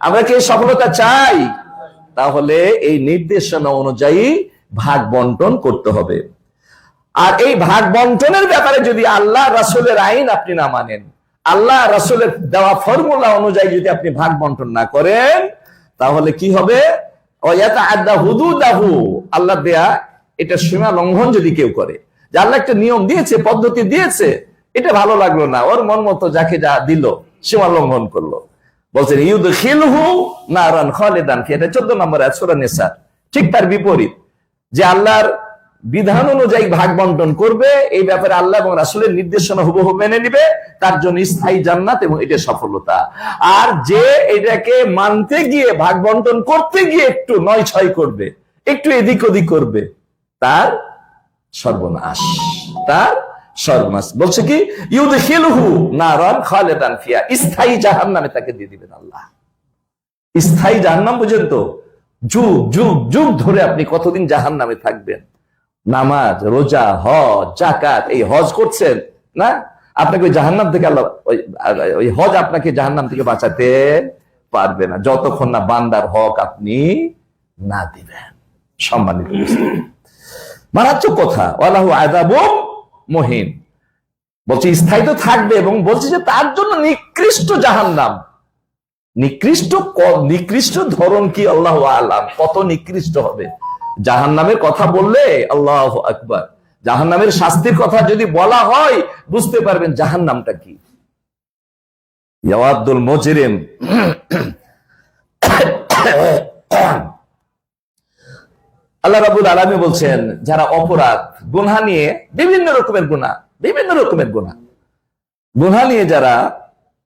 আমরা কি এই সফলতা চাই? তাহলে এই নির্দেশনা অনুযায়ী ভাগ বন্টন করতে হবে। আর এই ভাগ বন্টনের ব্যাপারে যদি আল্লাহ রাসূলের আইন আপনি না মানেন, আল্লাহ রাসূলের দেওয়া ফর্মুলা অনুযায়ী যদি আপনি ভাগ বন্টন না করেন, তাহলে কি হবে? ওয়ায়াতাআদ্দা হুদুদাহু, আল্লাহ দেয়া এটা সীমা লঙ্ঘন যদি কেউ করে, যে আল্লাহ একটা নিয়ম দিয়েছে, পদ্ধতি দিয়েছে, এটা ভালো লাগলো না, ওর মন মতো যাকে যা দিল, সীমা লঙ্ঘন করলো। বলছেন ইউদখিলহু নারান খালিদান ফিহা, এটা 14 নম্বর আয়াত সূরা নিসা। ঠিক তার বিপরীত, যে আল্লাহর বিধান অনুযায়ী ভাগ বন্টন করবে, এই ব্যাপারে আল্লাহ এবং রাসূলের নির্দেশনা হুবহু মেনে নিবে, তার জন্য স্থায়ী জান্নাত এবং এটা সফলতা। আর যে এটাকে মানতে গিয়ে, ভাগ বন্টন করতে গিয়ে একটু নয় ছয় করবে, একটু এদিক ওদিক করবে, তার সর্বনাশ, তার সর্বনাশ। বলছে কি ইউদখিলহু নারান খালিদান ফিহা, স্থায়ী জাহান্নামে তাকে দিয়ে দিবেন আল্লাহ। স্থায়ী জাহান্নাম বুঝেন তো? যুগ যুগ যুগ ধরে আপনি কতদিন জাহান্নামে থাকবেন? নামাজ, রোজা, হজ, যাকাত, এই হজ করছেন না, আপনাকে ওই জাহান্নাম থেকে আল্লাহ, ওই হজ আপনাকে জাহান্নাম থেকে বাঁচাতে পারবে না যতক্ষণ না বান্দার হক আপনি না দিবেন। সম্মানিত মারাত্মক কথা, ওয়ালাহু আযাবুম মুহিন। বলছে স্থায়ী তো থাকবে, এবং বলছে যে তার জন্য নিকৃষ্ট জাহান্নাম। নিকৃষ্ট ধরন কি আল্লাহু আ'লাম, কত নিকৃষ্ট হবে জাহান্নামের কথা বললে। আল্লাহু আকবার। জাহান্নামের শাস্তির কথা যদি বলা হয় বুঝতে পারবেন জাহান্নামটা কি। ইয়াওয়াদুল মুজরিম, আল্লাহ রাব্বুল আলামিন বলছেন যারা অপরাধ গুনাহ নিয়ে বিভিন্ন রকমের গুনাহ নিয়ে যারা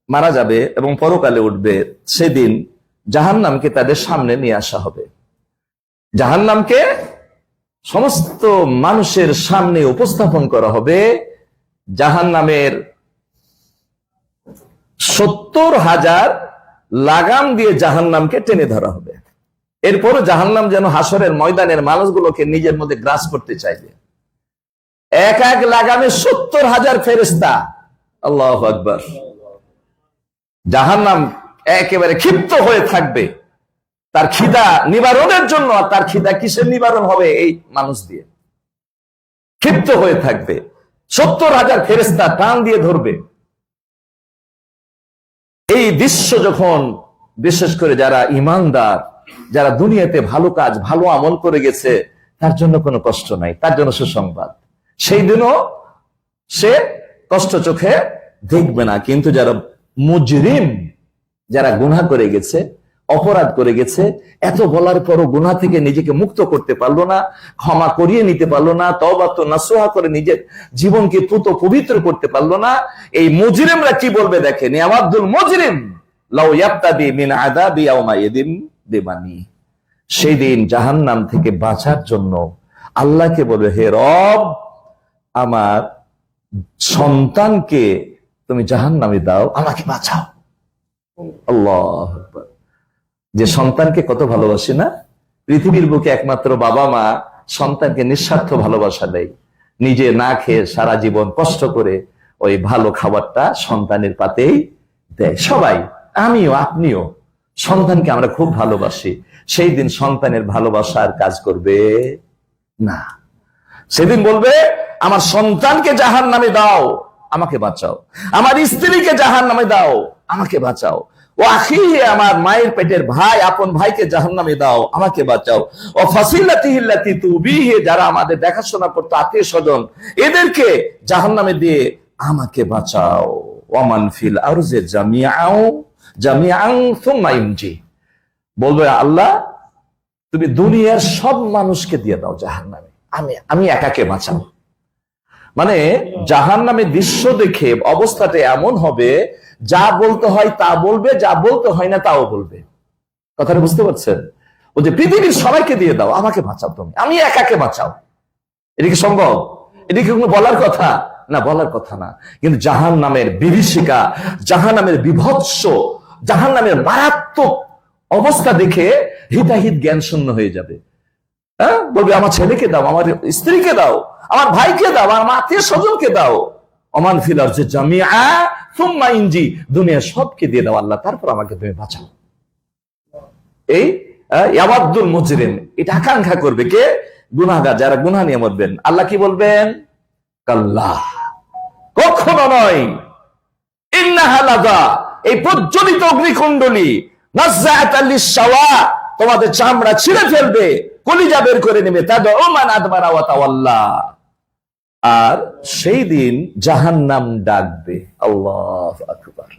মারা যাবে এবং পরকালে উঠবে, সেদিন জাহান্নামকে তাদের সামনে নিয়ে আসা হবে। জাহান্নামকে সমস্ত মানুষের সামনে উপস্থাপন করা হবে। জাহান্নামের 70,000 লাগাম দিয়ে জাহান্নামকে টেনে ধরা হবে। এরপরও জাহান্নাম যেন হাসরের ময়দানের মানুষগুলোকে নিজের মধ্যে গ্রাস করতে চাইবে। এক এক লাগামে 70,000 ফেরেশতা। আল্লাহু আকবার। জাহান্নাম একেবারে ক্ষিপ্ত হয়ে থাকবে তার খিদা নিবারণের জন্য। আর তার খিদা কিসের নিবারণ হবে? এই মানুষ দিয়ে। ক্ষিপ্ত হয়ে থাকবে, 70,000 ফেরেশতা টান দিয়ে ধরবে। এই দৃশ্য যখন বিশেষ করে যারা ইমানদার, যারা দুনিয়াতে ভালো কাজ ভালো আমল করে গেছে, তার জন্য কোনো কষ্ট নাই, তার জন্য সুসংবাদ। সেই দিনও সে কষ্ট চোখে দেখবে না। কিন্তু যারা মুজরিম, যারা গুনাহ করে গেছে, অপরাধ করে গেছে, এত বলার পরও গুনাহ থেকে নিজেকে মুক্ত করতে পারলো না, ক্ষমা করিয়ে নিতে পারলো না, তওবা নাসুহা করে নিজের জীবনকে পুত পবিত্র করতে পারলো না, এই মুজরিমরা কি বলবে দেখেন। ইয়াওয়াদুল মুজরিম লাউ ইয়াবতাদি মিন আযাবি ইয়াওমাইদিন বিমানি। সেই দিন জাহান্নাম থেকে বাঁচার জন্য আল্লাহকে বলবে, হে রব, আমার সন্তানকে তুমি জাহান্নামে দাও, আমাকে বাঁচাও। আল্লাহু আকবার। যে সন্তানকে কত ভালোবাসে না? পৃথিবীর বুকে একমাত্র বাবা মা সন্তানকে নিঃস্বার্থ ভালোবাসা দেয়। নিজে না খেয়ে সারা জীবন কষ্ট করে ওই ভালো খাবারটা সন্তানের পাতেই দেয়। সবাই, আমিও আপনিও সন্তানকে আমরা খুব ভালোবাসি। সেই দিন সন্তানের ভালোবাসার কাজ করবে না। সেদিন বলবে, আমার সন্তানকে জাহান্নামে দাও, আমাকে বাঁচাও। আমার স্ত্রীকে জাহান্নামে দাও, আমাকে বাঁচাও। ও আখি, আমার মায়ের পেটের ভাই, আপন ভাইকে জাহান্নামে দাও, আমাকে বাঁচাও। ও ফাসিলাতিহি আল্লাতী তুবিহি, যারা আমাদের দেখাশোনা করতো, আত্মীয় স্বজন, এদেরকে জাহান্নামে দিয়ে আমাকে বাঁচাও। ওয়ামান ফিল আরজি জামিআন সুম্মা ইনজি। বলবে, আল্লাহ তুমি দুনিয়ার সব মানুষকে দিয়ে দাও জাহান্নামে, আমি একাকে বাঁচাও। মানে জাহান্নামের দৃশ্য দেখে অবস্থাটা এমন হবে, যা বলতে হয় তা বলবে, যা বলতে হয় না তাও বলবে। কথাটা বুঝতে পারছেন? ও যে পৃথিবীর সবাইকে দিয়ে দাও, আমাকে বাঁচাও তুমি, আমি একাকে বাঁচাও। এটা কি সম্ভব? এটা কি কোনো বলার কথা না? বলার কথা না। কিন্তু জাহান্নামের বিভীষিকা, জাহান্নামের বিভৎস, জাহান্নামের মারাত্মক অবস্থা দেখে হিতাহিত জ্ঞান শূন্য হয়ে যাবে। হ্যাঁ, বলবে, আমার ছেলেকে দাও, আমার স্ত্রীকে দাও, আমার ভাইকে দাও, আমার আত্মীয় স্বজনকে দাও। ওমান ফিল আরজি জামিআ সুম্মা ইনজি, দুনিয়া সবকে দিয়ে দাও আল্লাহ, তারপর আমাকে তুমি বাঁচাও। এই ইয়াওয়াদুল মুজরিম, এটা আকাঙ্ক্ষা করবে কে? গুনাহগার, যারা গুনাহ নিয়ে মরবেন। আল্লাহ কি বলবেন? কাল্লা, কখনো নয়। ইন্নাহা লাযা, এই প্রজ্বলিত অগ্নিকুণ্ডলী, নাযাআতাল লিশ-শাওয়া, তোমাদের চামড়া ছিঁড়ে ফেলবে, কলিজা বের করে নেবে। তাদউ মান আদবারা ওয়া তাওয়াল্লা। আর সেই দিন জাহান্নাম ডাকবে। আল্লাহু আকবার।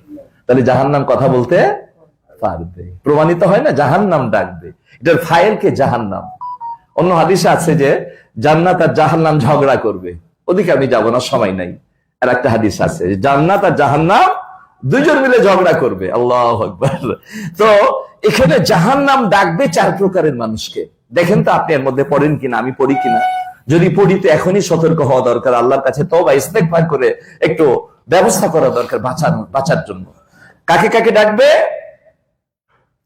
তাহলে জাহান্নাম কথা বলতে পারবে, প্রমাণিত হয় না? জাহান্নাম ডাকবে, এটার ফাইল কে জাহান্নাম। অন্য হাদিসে আছে যে জান্নাত আর জাহান্নাম ঝগড়া করবে, ওদিকে আমি যাব না, সময় নাই। আর একটা হাদিস আছে জান্নাত আর জাহান্নাম দুইজন মিলে ঝগড়া করবে। আল্লাহু আকবার। তো এখানে জাহান্নাম ডাকবে 4 প্রকারের মানুষকে। দেখেন তো আপনি এর মধ্যে পড়েন কিনা, আমি পড়ি কিনা। যদি পড়ি তো এখনই সতর্ক হওয়া দরকার, আল্লাহর কাছে তওবা ইস্তেগফার করে একটু ব্যবস্থা করা দরকার বাঁচার জন্য। কাকে কাকে ডাকবে?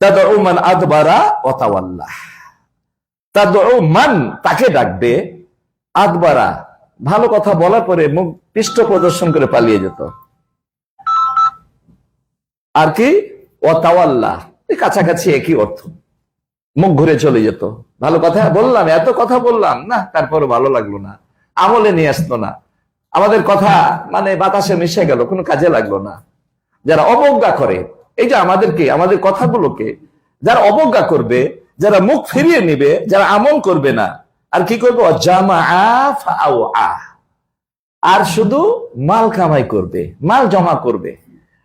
তাদউ মান আদবারা ওয়া তাওয়াল্লা। তাদউ মান, তাকে ডাকবে, আদবারা, ভালো কথা বলার পরে মুখ পৃষ্ঠ প্রদর্শন করে পালিয়ে যেত। আর কি? ওয়া তাওয়াল্লা, এই কাছাকাছি একই অর্থ, মুখ ঘুরে চলে যেত। ভালো কথা বললাম, এত কথা বললাম না, তারপরে ভালো লাগলো না, আমলে নিয়ে আসতো না, আমাদের কথা মানে বাতাসে মিশে গেল, কোনো কাজে লাগলো না। যারা অবজ্ঞা করে, এই যে আমাদেরকে, আমাদের কথাগুলোকে যারা অবজ্ঞা করবে, যারা মুখ ফিরিয়ে নিবে, যারা আমল করবে না, আর কি করবে? আর শুধু মাল কামাই করবে, মাল জমা করবে,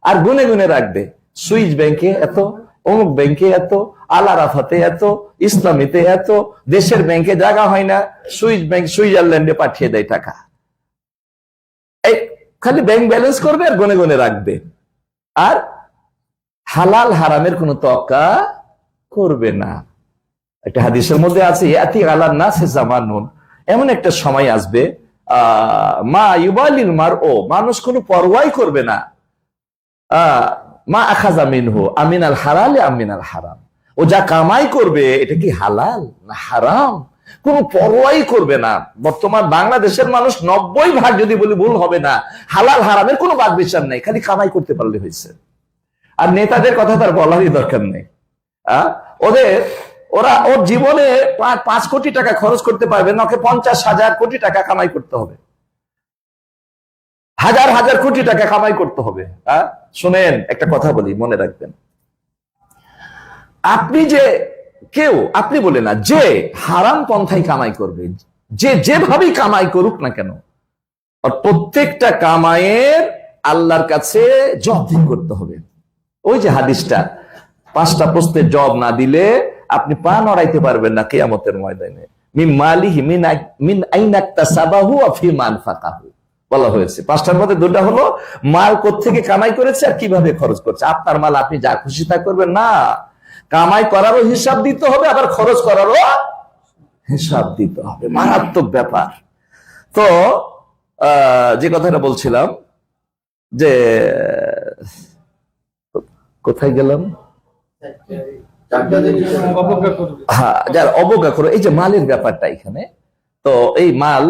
আর গুনে গুনে রাখবে। সুইস ব্যাংকে এত, অমুক ব্যাংকে এত, আল আরাফাতে এত, ইসলামীতে এত, দেশের ব্যাংকে জায়গা হয় না, সুইস ব্যাংক সুইজারল্যান্ডে পাঠিয়ে দেয় টাকা। এই খালি ব্যাংক ব্যালেন্স করবে আর গুনে গুনে রাখবে, আর হালাল হারামের কোনো তোয়াক্কা করবে না। একটা হাদিসের মধ্যে আছে, ইয়াতি আলান নাসি জামানুন, এমন একটা সময় আসবে মা ইউবালিল মারউ, মানুষ কোনো পরোয়াই করবে না মা আখাযা মিনহু আমিনাল হালাল আমিনাল হারাম, ও যা কামাই করবে এটা কি হালাল না হারাম, কোনো পরোয়াই করবে না। বর্তমান বাংলাদেশের মানুষ 90% যদি বলি ভুল হবে না, হালাল হারামের কোনো বাদ বিচার নেই, খালি কামাই করতে পারলে হয়েছে। আর নেতাদের কথা তার বলারই দরকার নেই। ওর জীবনে 5 কোটি টাকা খরচ করতে পারবে না, ওকে 50,000 কোটি টাকা কামাই করতে হবে, হাজার হাজার কোটি টাকা কামাই করতে হবে। শুনেন, একটা কথা বলি, মনে রাখবেন, আপনি বলে না, যে হারাম পন্থায় কামাই করবে, যে যেভাবেই কামাই করুক না কেন, আর প্রত্যেকটা কামাইয়ের আল্লাহর কাছে জবাবদিহি করতে হবে। ওই যে হাদিসটা, 5টা প্রশ্নের জবাব না দিলে আপনি পা নড়াইতে পারবেন না কিয়ামতের ময়দানে। মিন মালিহি মিন আইনা ইকতাসাবাহু ওয়া ফিমা আনফাকাহু বলা হয়েছে। 5টার মধ্যে 2টা হলো মাল কোত্থেকে কামাই করেছে আর কিভাবে খরচ করছে। আপনার মাল আপনি যা খুশি তা করবেন না, কামাই করারও হিসাব দিতে হবে, আবার খরচ করারও হিসাব দিতে হবে। মারাত্মক ব্যাপার। তো যে কথাটা বলছিলাম, যে কোথায় গেলাম? যারা অবজ্ঞা করো, এই যে মালের ব্যাপারটা এখানে, তো এই মাল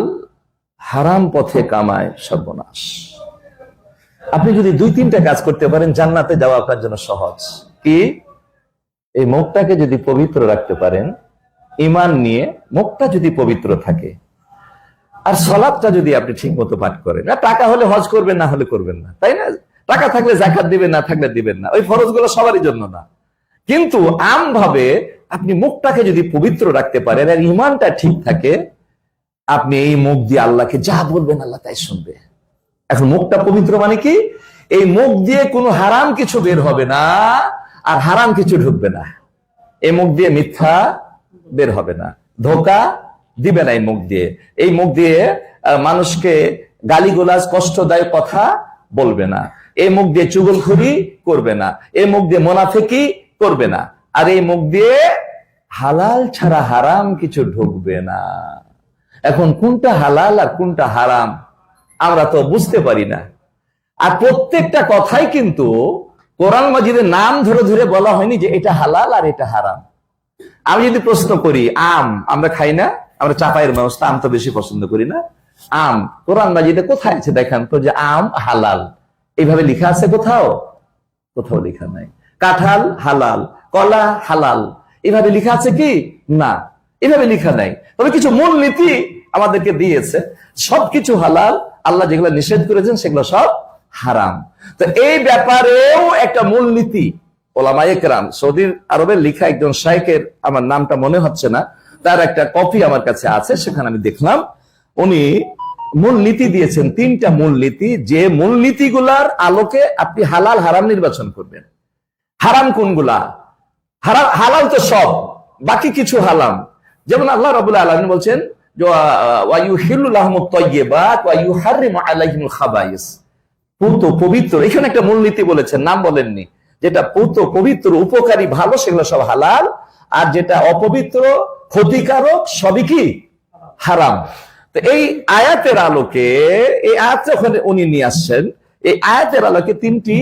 হারাম পথে কামায় সর্বনাশ। আপনি যদি 2-3টা কাজ করতে পারেন, জান্নাতে যাওয়া আপনার জন্য সহজ। কি? এই মুখটাকে যদি পবিত্র রাখতে পারেন, ঈমান নিয়ে মুখটা যদি পবিত্র থাকে, আর সালাতটা যদি আপনি ঠিক মতো পাঠ করেন, টাকা হলে হজ করবেন, না হলে করবেন না, তাই না? টাকা থাকলে যাকাত দিবেন, না থাকলে দিবেন না, ওই ফরজগুলো সবারই জন্য না। কিন্তু আমভাবে আপনি মুখটাকে যদি পবিত্র রাখতে পারেন আর ঈমানটা ঠিক থাকে, আপনি এই মুখ দিয়ে আল্লাহকে যা বলবেন আল্লাহ তাই শুনবে। এখন মুখটা পবিত্র মানে কি? এই মুখ দিয়ে কোনো হারাম কিছু বের হবে না, আর হারাম কিছু ঢুকবে না। এই মুখ দিয়ে মিথ্যা বের হবে না, ধোঁকা দিবে না এই মুখ দিয়ে। এই মুখ দিয়ে মানুষকে গালিগালাজ কষ্টদায়ক কথা বলবে না। এই মুখ দিয়ে চুগলখড়ি করবে না। এই মুখ দিয়ে মুনাফিকি করবে না। আর এই মুখ দিয়ে হালাল ছাড়া হারাম কিছু ঢুকবে না। এখন কোনটা হালাল আর কোনটা হারাম আমরা তো বুঝতে পারি না। আর প্রত্যেকটা কথাই কিন্তু কোরআন মাজিদের নাম ধরে ধরে বলা হয়নি যে এটা হালাল আর এটা হারাম। আমি যদি প্রশ্ন করি, আম আমরা খাই না, আমরা চাপাইয়ের মানুষ, আম তো বেশি পছন্দ করি না। আম কোরআন মাজিদে কোথায় আছে দেখান তো যে আম হালাল এইভাবে লেখা আছে? কোথাও কোথাও লেখা নাই। কাঁঠাল হালাল, কলা হালাল এভাবে লেখা আছে কি? না, এভাবে লেখা নাই। তবে কিছু মূল নীতি আমাদেরকে দিয়েছে, সবকিছু হালাল, আল্লাহ যেগুলো নিষেধ করেছেন সেগুলো সব হারাম। তো এই ব্যাপারেও একটা মূল নীতি ওলামায়ে কেরাম, সৌদি আরবের লেখা একজন শাইখের, আমার নামটা মনে হচ্ছে না, তার একটা কপি আমার কাছে আছে, সেখানে আমি দেখলাম উনি মূল নীতি দিয়েছেন, 3টা মূল নীতি, যে মূল নীতিগুলার আলোকে আপনি হালাল হারাম নির্বাচন করবেন। হারাম কোনগুলা? হালাল তো সব, বাকি কিছু হারাম। যেমন আল্লাহ রাব্বুল আলামিন বলছেন ওয়া ইউহিল্লু লাহুমুত তাইয়্যিবাত ওয়া ইউহাররিমু আলাইহিমুল খাবাইস, পূত পবিত্র, এখানে একটা মূলনীতি বলেছেন, নাম বলেননি। যেটা পূত পবিত্র উপকারী ভালো সেগুলো সব হালাল, আর যেটা অপবিত্র ক্ষতিকারক সবই কি? হারাম। তো এই আয়াতের আলোকে, এই আয়াত যখন উনি নিয়ে আসছেন, এই আয়াতের আলোকে 3টি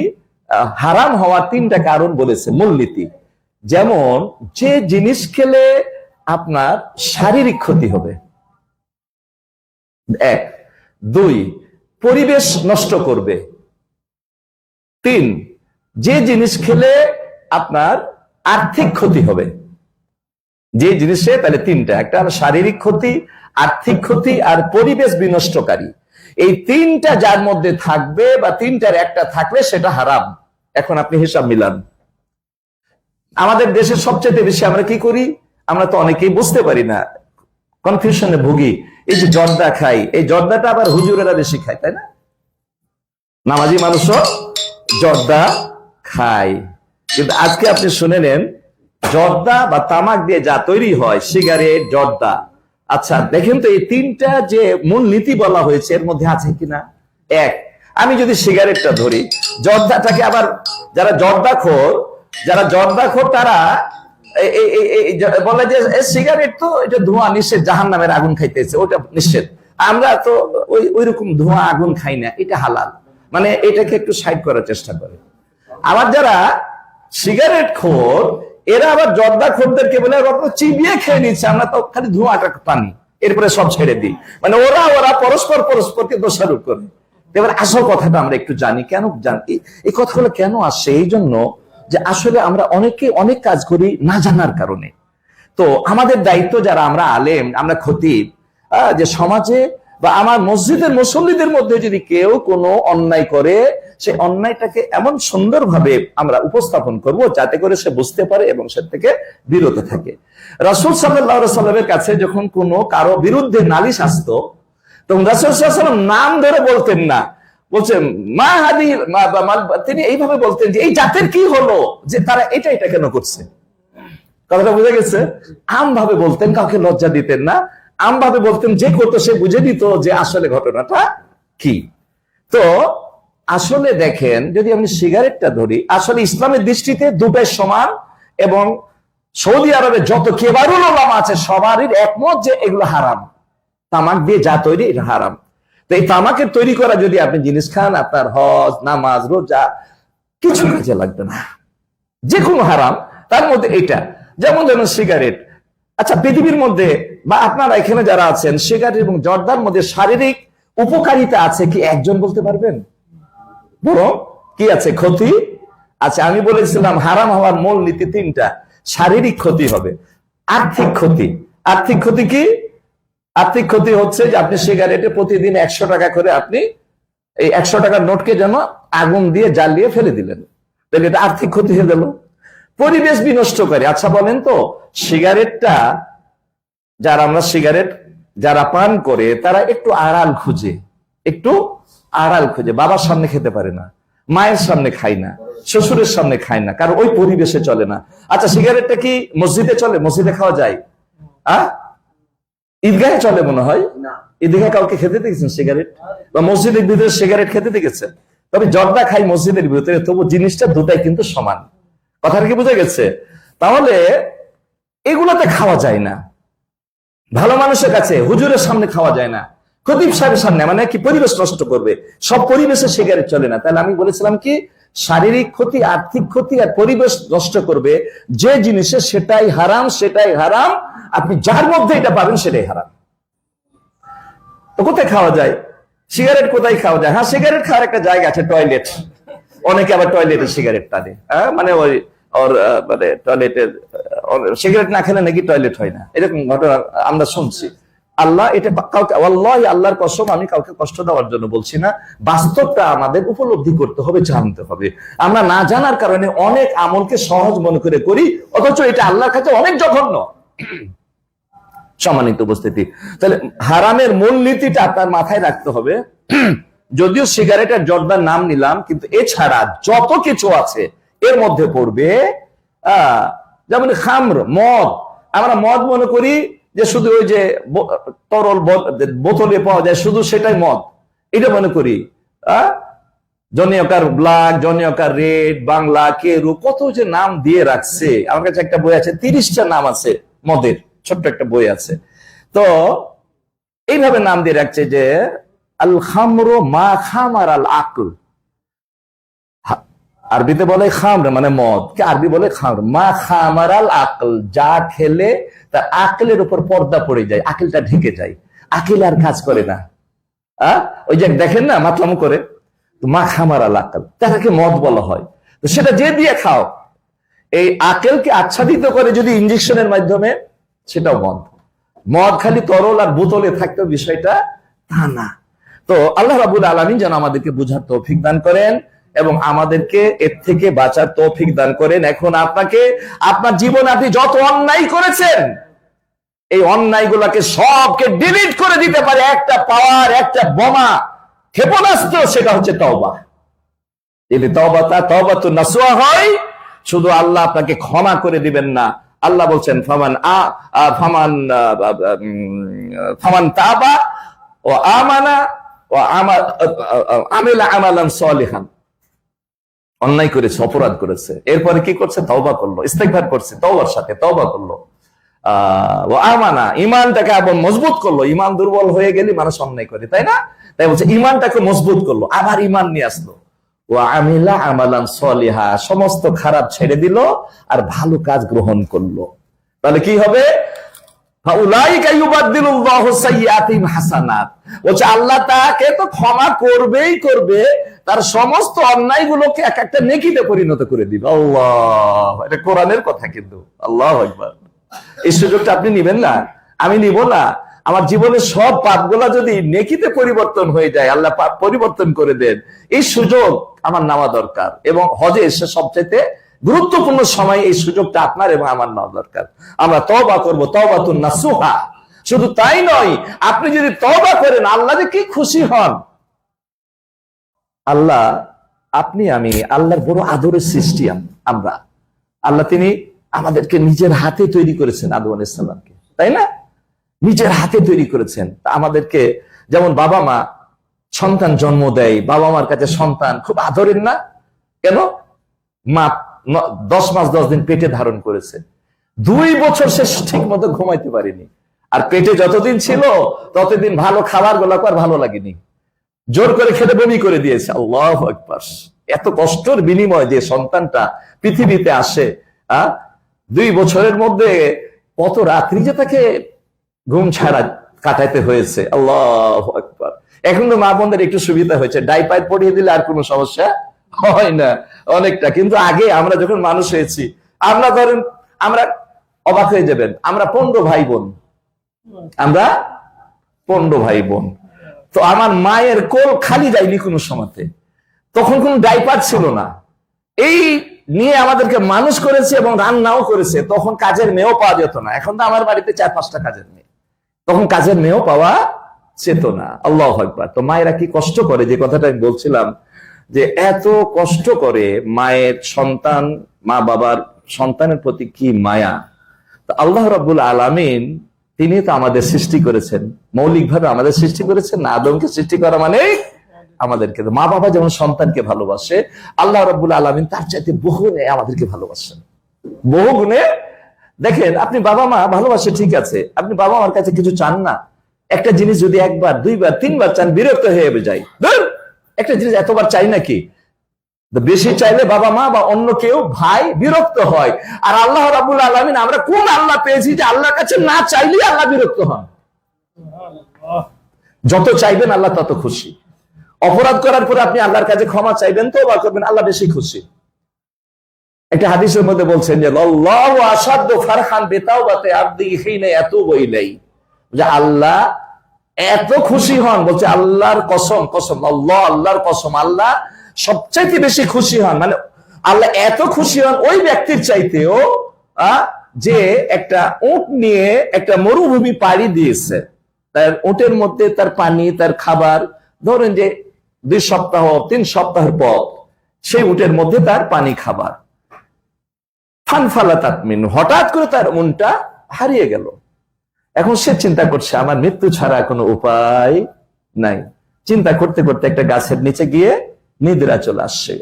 হারাম হওয়ার 3টা কারণ বলেছে, মূলনীতি। যেমন, যে জিনিস খেলে আপনার শারীরিক ক্ষতি হবে, 1, 2 পরিবেশ নষ্ট করবে, 3 যে জিনিস খেলে আপনার আর্থিক ক্ষতি হবে। যে জিনিসে তাহলে 3টা, একটা শারীরিক ক্ষতি, আর্থিক ক্ষতি আর পরিবেশ বিনষ্টকারী। এই 3টা যার মধ্যে থাকবে বা 3টার একটা থাকলে সেটা হারাম। এখন আপনি হিসাব মিলান। আমাদের দেশের সবচেয়ে বেশি আমরা কি করি? আমরা তো অনেকেই বুঝতে পারি না, কনফিউশনে ভুগি। এই যে জর্দা খাই, এই জর্দাটা আবার হুজুরেরা বেশি খায়, তাই না? নামাজি মানুষও জর্দা খায়। কিন্তু আজকে আপনি শুনে নেন, জর্দা বা তামাক দিয়ে যা তৈরি হয়, সিগারেট, জর্দা, আচ্ছা দেখেন তো এই তিনটা যে মূল নীতি বলা হয়েছে এর মধ্যে আছে কিনা? এক, আমি যদি সিগারেটটা ধরি, জর্দাটাকে আবার যারা জর্দাখোর তারা বলে যে সিগারেট তো এটা ধোঁয়া নিষেধ, জাহান্নামের আগুন খাইতেছে, ওটা নিষেধ। আমরা তো ওই রকম ধোঁয়া আগুন খাই না, এটা হালাল, মানে এটাকে একটু সাইড করার চেষ্টা করে। আবার যারা সিগারেট খোর, এরা আবার জর্দা খোরদেরকে বলে চিবিয়ে খেয়ে নিচ্ছে, আমরা তো খালি ধোঁয়াটা পানি, এরপরে সব ছেড়ে দিই। মানে ওরা পরস্পরকে দোষারোপ করে। এবার আসল কথাটা আমরা একটু জানি, কেন জানি এই কথাগুলো কেন আসছে? এই জন্য যে আসলে আমরা অনেকে অনেক কাজ করি না জানার কারণে। তো আমাদের দায়িত্ব, যারা আমরা আলেম, আমরা খতিব, যে সমাজে বা আমার মসজিদের মুসল্লিদের মধ্যে যদি কেউ কোনো অন্যায় করে, সেই অন্যায়টাকে এমন সুন্দরভাবে আমরা উপস্থাপন করব যাতে করে সে বুঝতে পারে এবং সে থেকে বিরত থাকে। রাসূল সাল্লাল্লাহু আলাইহি সাল্লামের কাছে যখন কোনো কারো বিরুদ্ধে নালিশ আসতো, তখন রাসূল সাল্লাল্লাহু আলাইহি সাল্লাম নাম ধরে বলতেন না, বলছেন মা হাদি, তিনি এইভাবে বলতেন যে এই জাতের কি হলো যে তারা এটা কেন করছে। কথাটা বুঝে গেছে? আম ভাবে বলতেন, কাউকে লজ্জা দিতেন না, আম ভাবে বলতেন, যে করতো সে বুঝে দিত যে আসলে ঘটনাটা কি। তো আসলে দেখেন, যদি আমি সিগারেটটা ধরি, আসলে ইসলামের দৃষ্টিতে দুটাই সমান, এবং সৌদি আরবে যত কেবারুল উলামা আছে সবারই একমত যে এগুলো হারাম। তামাক দিয়ে যা তৈরি এটা হারাম। তো এই তামাকের তৈরি করা যদি আপনি জিনিস খান, আপনার হজ, নামাজ, রোজা কিছু কাজে লাগবে না, যে কোনো হারাম। তার মধ্যে এটা যেমন সিগারেট। আচ্ছা, পৃথিবীর মধ্যে বা আপনারা এখানে যারা আছেন, সিগারেট এবং জর্দার মধ্যে শারীরিক উপকারিতা আছে কি একজন বলতে পারবেন? বরং কি আছে? ক্ষতি আছে। আমি বলেছিলাম হারাম হওয়ার মূল নীতি তিনটা। শারীরিক ক্ষতি হবে, আর্থিক ক্ষতি। আর্থিক ক্ষতি কি? আর্থিক ক্ষতি হচ্ছে যে আপনি সিগারেটে প্রতিদিন 100 টাকা করে আপনি এই 100 টাকার নোটকে যেন আগুন দিয়ে জ্বালিয়ে ফেলে দিলেন, তাহলে এটা আর্থিক ক্ষতি হয়ে গেল। পরিবেশ বিনষ্টকারী। আচ্ছা বলেন তো, সিগারেটটা যারা পান করে তারা একটু আড়াল খুঁজে, বাবার সামনে খেতে পারে না, মায়ের সামনে খায় না, শ্বশুরের সামনে খায় না, কারণ ওই পরিবেশে চলে না। আচ্ছা, সিগারেটটা কি মসজিদে চলে? মসজিদে খাওয়া যায়? ঈদগাহে চলে মনে হয়? ঈদগাহে কাউকে খেতে দেখেছেন সিগারেট? বা মসজিদের ভিতরে সিগারেট খেতে দেখেছেন? তবে জর্দা খাই মসজিদের ভিতরে, তবু জিনিসটা দুটাই কিন্তু সমান। কথাটা কি বুঝে গেছে? তাহলে এগুলোতে খাওয়া যায় না, ভালো মানুষের কাছে, হুজুরের সামনে খাওয়া যায় না, খতিব সাহেবের সামনে, মানে কি পরিবেশ নষ্ট করবে, সব পরিবেশে সিগারেট চলে না। তাহলে আমি বলেছিলাম কি, শারীরিক ক্ষতি, আর্থিক ক্ষতি আর পরিবেশ নষ্ট করবে যে জিনিসে, সেটাই হারাম। আপনি যার মধ্যে এটা পাবেন সেটাই হারাম। তো কোথায় খাওয়া যায় সিগারেট? কোথায় খাওয়া যায়? হ্যাঁ, সিগারেট খাওয়ার একটা জায়গা আছে, টয়লেট। অনেকে আবার টয়লেটে সিগারেট টানে, মানে মানে টয়লেটের সিগারেট না খেলে নাকি টয়লেট হয় না, এরকম ঘটনা আমরা শুনছি। আল্লাহ এটা কাউকে, ওয়াল্লাহি আল্লাহর কসম, আমি কাউকে কষ্ট দেওয়ার জন্য বলছি না, বাস্তবটা আমাদের উপলব্ধি করতে হবে, জানতে হবে। আমরা না জানার কারণে অনেক আমলকে সহজ মনে করি, অথচ এটা আল্লাহর কাছে অনেক জঘন্য। সম্মানিত উপস্থিতি, তাহলে হারামের মূল নীতিটা আপনার মাথায় রাখতে হবে। যদিও সিগারেটের জর্দার নাম নিলাম, কিন্তু এছাড়া যত কিছু আছে এর মধ্যে পড়বে। যেমন খামর, মদ। আমরা মদ মনে করি যে শুধু ওই যে তরল বোতলে পাওয়া যায়, শুধু সেটাই মদ, এটা মনে করি। জনিয়কার ব্ল্যাক, জনিয়কার রেড, বাংলা, কেরু, কত যে নাম দিয়ে রাখছে। আমার কাছে একটা বই আছে, 30টা নাম আছে মদের, ছোট্ট একটা বই আছে। তো এইভাবে নাম দিয়ে রাখছে যে আল খামরু মা খামার আল আকল। আরবিতে বলে খামর মানে মদ, আরবি বলে খামর মা খামার আল আকল, যা খেলে তার আকলের উপর পর্দা পড়ে যায়, আকলটা ঢেকে যায়, আকিল আর কাজ করে না। ওই যে দেখেন না, মাতলামো করে, মা খামার আল আকল, তাকে মদ বলা হয়। তো সেটা যে দিয়ে খাও, এই আকেলকে আচ্ছাদিত করে যদি ইনজেকশনের মাধ্যমে, সেটাও মদ খালি তরল আর বোতলে থাকতে বিষয়টা তা না। তো আল্লাহ রাব্বুল আলামিন যেন আমাদেরকে বুঝার তৌফিক দান করেন এবং আমাদেরকে এর থেকে বাঁচার তৌফিক দান করেন। এখন আপনাকে, আপনার জীবনে আপনি যত অন্যায় করেছেন, এই অন্যায়গুলোকে সবকে ডিলিট করে দিতে পারে একটা পাওয়ার, একটা বোমা, ক্ষেপণাস্ত্র, সেটা হচ্ছে তওবা। যদি তওবাতুন নাসুহা হয়, শুধু আল্লাহ আপনাকে ক্ষমা করে দিবেন না, আল্লাহ বলছেন ফামান তাবা ওয়া আমানা ওয়া আমিলা আমালান সলিহান। অন্যায় করেছে, অপরাধ করেছে, এরপরে কি করছে? তওবা করলো, ইস্তেগফার করছে, তওবার সাথে তওবা করলো, ও আমানা, ইমানটাকে আবার মজবুত করলো। ইমান দুর্বল হয়ে গেলে মানুষ অন্যায় করে, তাই না? তাই বলছে ইমানটাকে মজবুত করলো, আবার ইমান নিয়ে আসলো। ও আমিলা আমালান সলিহা, সমস্ত খারাপ ছেড়ে দিল আর ভালো কাজ গ্রহণ করলো। তাহলে কি হবে? ফাউলাইকা ইউবাদদিলুল্লাহু সাইয়্যাতিহিম হাসানাত। বলছে আল্লাহ তাকে তো ক্ষমা করবেই করবে, তার সমস্ত অন্যায়গুলোকে এক একটা নেকিতে পরিণত করে দিবে। আল্লাহ, এটা কোরআনের কথা কিন্তু। আল্লাহু আকবার। এই সুযোগটা আপনি নিবেন না, আমি নিব না। আমার জীবনের সব পাপগুলা যদি নেকিতে পরিবর্তন হয়ে যায়, আল্লাহ পাপ পরিবর্তন করে দেন, এই সুযোগ আমার নেওয়া দরকার। এবং হজে এসে সবচেয়ে গুরুত্বপূর্ণ সময় এই সুযোগটা আপনার এবং আমার নেওয়া দরকার। আমরা তওবা করব, তওবাতুন নাসুহা। শুধু তাই নয়, আপনি যদি তওবা করেন, আল্লাহ যে কি খুশি হন। আল্লাহ, আপনি আমি আল্লাহর বড় আদরের সৃষ্টি। আমরা আল্লাহ, তিনি আমাদেরকে নিজের হাতে তৈরি করেছেন, আদম আলাইহিস সালামকে, তাই না? নিজের হাতে তৈরি করেছেন। আমাদেরকে যেমন বাবা মা সন্তান জন্ম দেয়, বাবা মার কাছে সন্তান খুব আদরের না? কেন? মা 10 মাস 10 দিন পেটে ধারণ করেছে, 2 বছর সে ঠিক মতো ঘুমাইতে পারেনি, আর পেটে যতদিন ছিল ততদিন ভালো খাবার গুলো আর ভালো লাগেনি, জোর করে খেতে বমি করে দিয়েছে। আল্লাহু আকবার। এত কষ্টের বিনিময়ে যে সন্তানটা পৃথিবীতে আসে, 2 বছরের মধ্যে কত রাত্রি যে তাকে ঘুম ছাড়া কাটাইতে হয়েছে। আল্লাহু আকবার। এখন তো মা বোনদের একটু সুবিধা হয়েছে, ডাইপার পরিয়ে দিলে আর কোনো সমস্যা হয় না অনেকটা। কিন্তু আগে আমরা যখন মানুষ হয়েছি, আমরা ধরেন, আমরা অবাক হয়ে যাবেন, আমরা 15 ভাই বোন, আমরা 15 ভাই বোন। তো আমার মায়ের কোল খালি যায়নি কোনো সময়তে, তখন কোন ডাইপার ছিল না, এই নিয়ে আমাদেরকে মানুষ করেছে এবং রান্নাও করেছে। তখন কাজের মেয়েও পাওয়া যেত না। এখন তো আমার বাড়িতে 4-5টা কাজের মেয়ে, তখন কাজের মেয়েও পাওয়া যেত না। আল্লাহু আকবার। তো মায়েরা কি কষ্ট করে, যে কথাটা আমি বলছিলাম, যে এত কষ্ট করে মায়ের সন্তান, মা বাবার সন্তানের প্রতি কি মায়া। তো আল্লাহ রাব্বুল আলামিন, তিনি তো আমাদের সৃষ্টি করেছেন, মৌলিকভাবে আমাদের সৃষ্টি করেছেন না। আদমকে সৃষ্টি করা মানে আমাদেরকে, মা বাবা যেমন সন্তানকে ভালোবাসে, আল্লাহ রাব্বুল আলামিন তার চাইতে বহু গুণে আমাদেরকে ভালোবাসেন, বহু গুণে। দেখেন, আপনি বাবা মা ভালোবাসে, ঠিক আছে, আপনি বাবা মার কাছে কিছু চান না, একটা জিনিস যদি 1 বার 2 বার 3 বার চান, বিরক্ত হয়ে যায়। একটা জিনিস এতবার চাই নাকি? বেশি চাইলে বাবা মা বা অন্য কেউ ভাই বিরক্ত হয়। আর আল্লাহ রাব্বুল আলামিন, আমরা কোন আল্লাহ পেয়েছি যে আল্লাহর কাছে না চাইলেই আল্লাহ বিরক্ত হন? যত চাইবেন আল্লাহ তত খুশি। অপরাধ করার পরে আপনি আল্লাহর কাছে ক্ষমা চাইবেন, তওবা করবেন, আল্লাহ বেশি খুশি। একটা হাদিসের মধ্যে বলছেন যে আল্লাহু আশাদ্দু ফারহান বিতাওবাতি আবদিহি হিনা ইয়াতুবু ইলাইহি, যে আল্লাহ এত খুশি হন, বলছে আল্লাহর কসম, কসম আল্লাহ, আল্লাহর কসম, আল্লাহ সবচাইতে বেশি খুশি হন, মানে আল্লাহ এত খুশি হন ওই ব্যক্তির চাইতেও যে একটা উট নিয়ে একটা মরুভূমি পাড়ি দিয়েছে, তার উটের মধ্যে তার পানি, তার খাবার, ধরেন যে 2 সপ্তাহ 3 সপ্তাহের পর সেই উটের মধ্যে তার পানি খাবার, ফানফালাতাত মিনহু, হঠাৎ করে তার মনটা হারিয়ে গেল। এখন সে চিন্তা করছে আমার মৃত্যু ছাড়া কোনো উপায় নাই। চিন্তা করতে করতে একটা গাছের নিচে গিয়ে নিদ্রা চলে আসছে,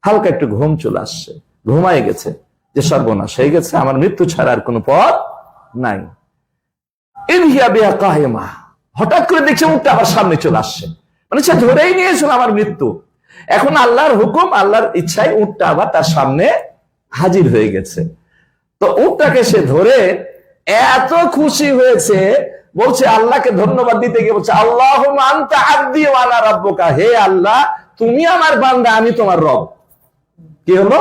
হালকা একটু ঘুম চলে আসছে, ঘুমায় গেছে যে সর্বনাশ হয়ে গেছে, আমার মৃত্যু ছাড়া আর কোনো পথ নাই। ইনহিয়া বিহা কাহিমা, হঠাৎ করে দেখছে উটটা আবার সামনে চলে আসছে, মানে সে ধরেই নিয়েছিল আমার মৃত্যু। এখন আল্লাহর হুকুম, আল্লাহর ইচ্ছায় উটটা আবার তার সামনে হাজির হয়ে গেছে। তো উটটাকে সে ধরে এত খুশি হয়েছে, বলছে আল্লাহকে ধন্যবাদ দিতে গিয়ে বলছে আল্লাহুম্মা আনতা আবদি ওয়া আনা রাব্বুকা, হে আল্লাহ তুমি আমার বান্দা, আমি তোমার রব। কি হলো?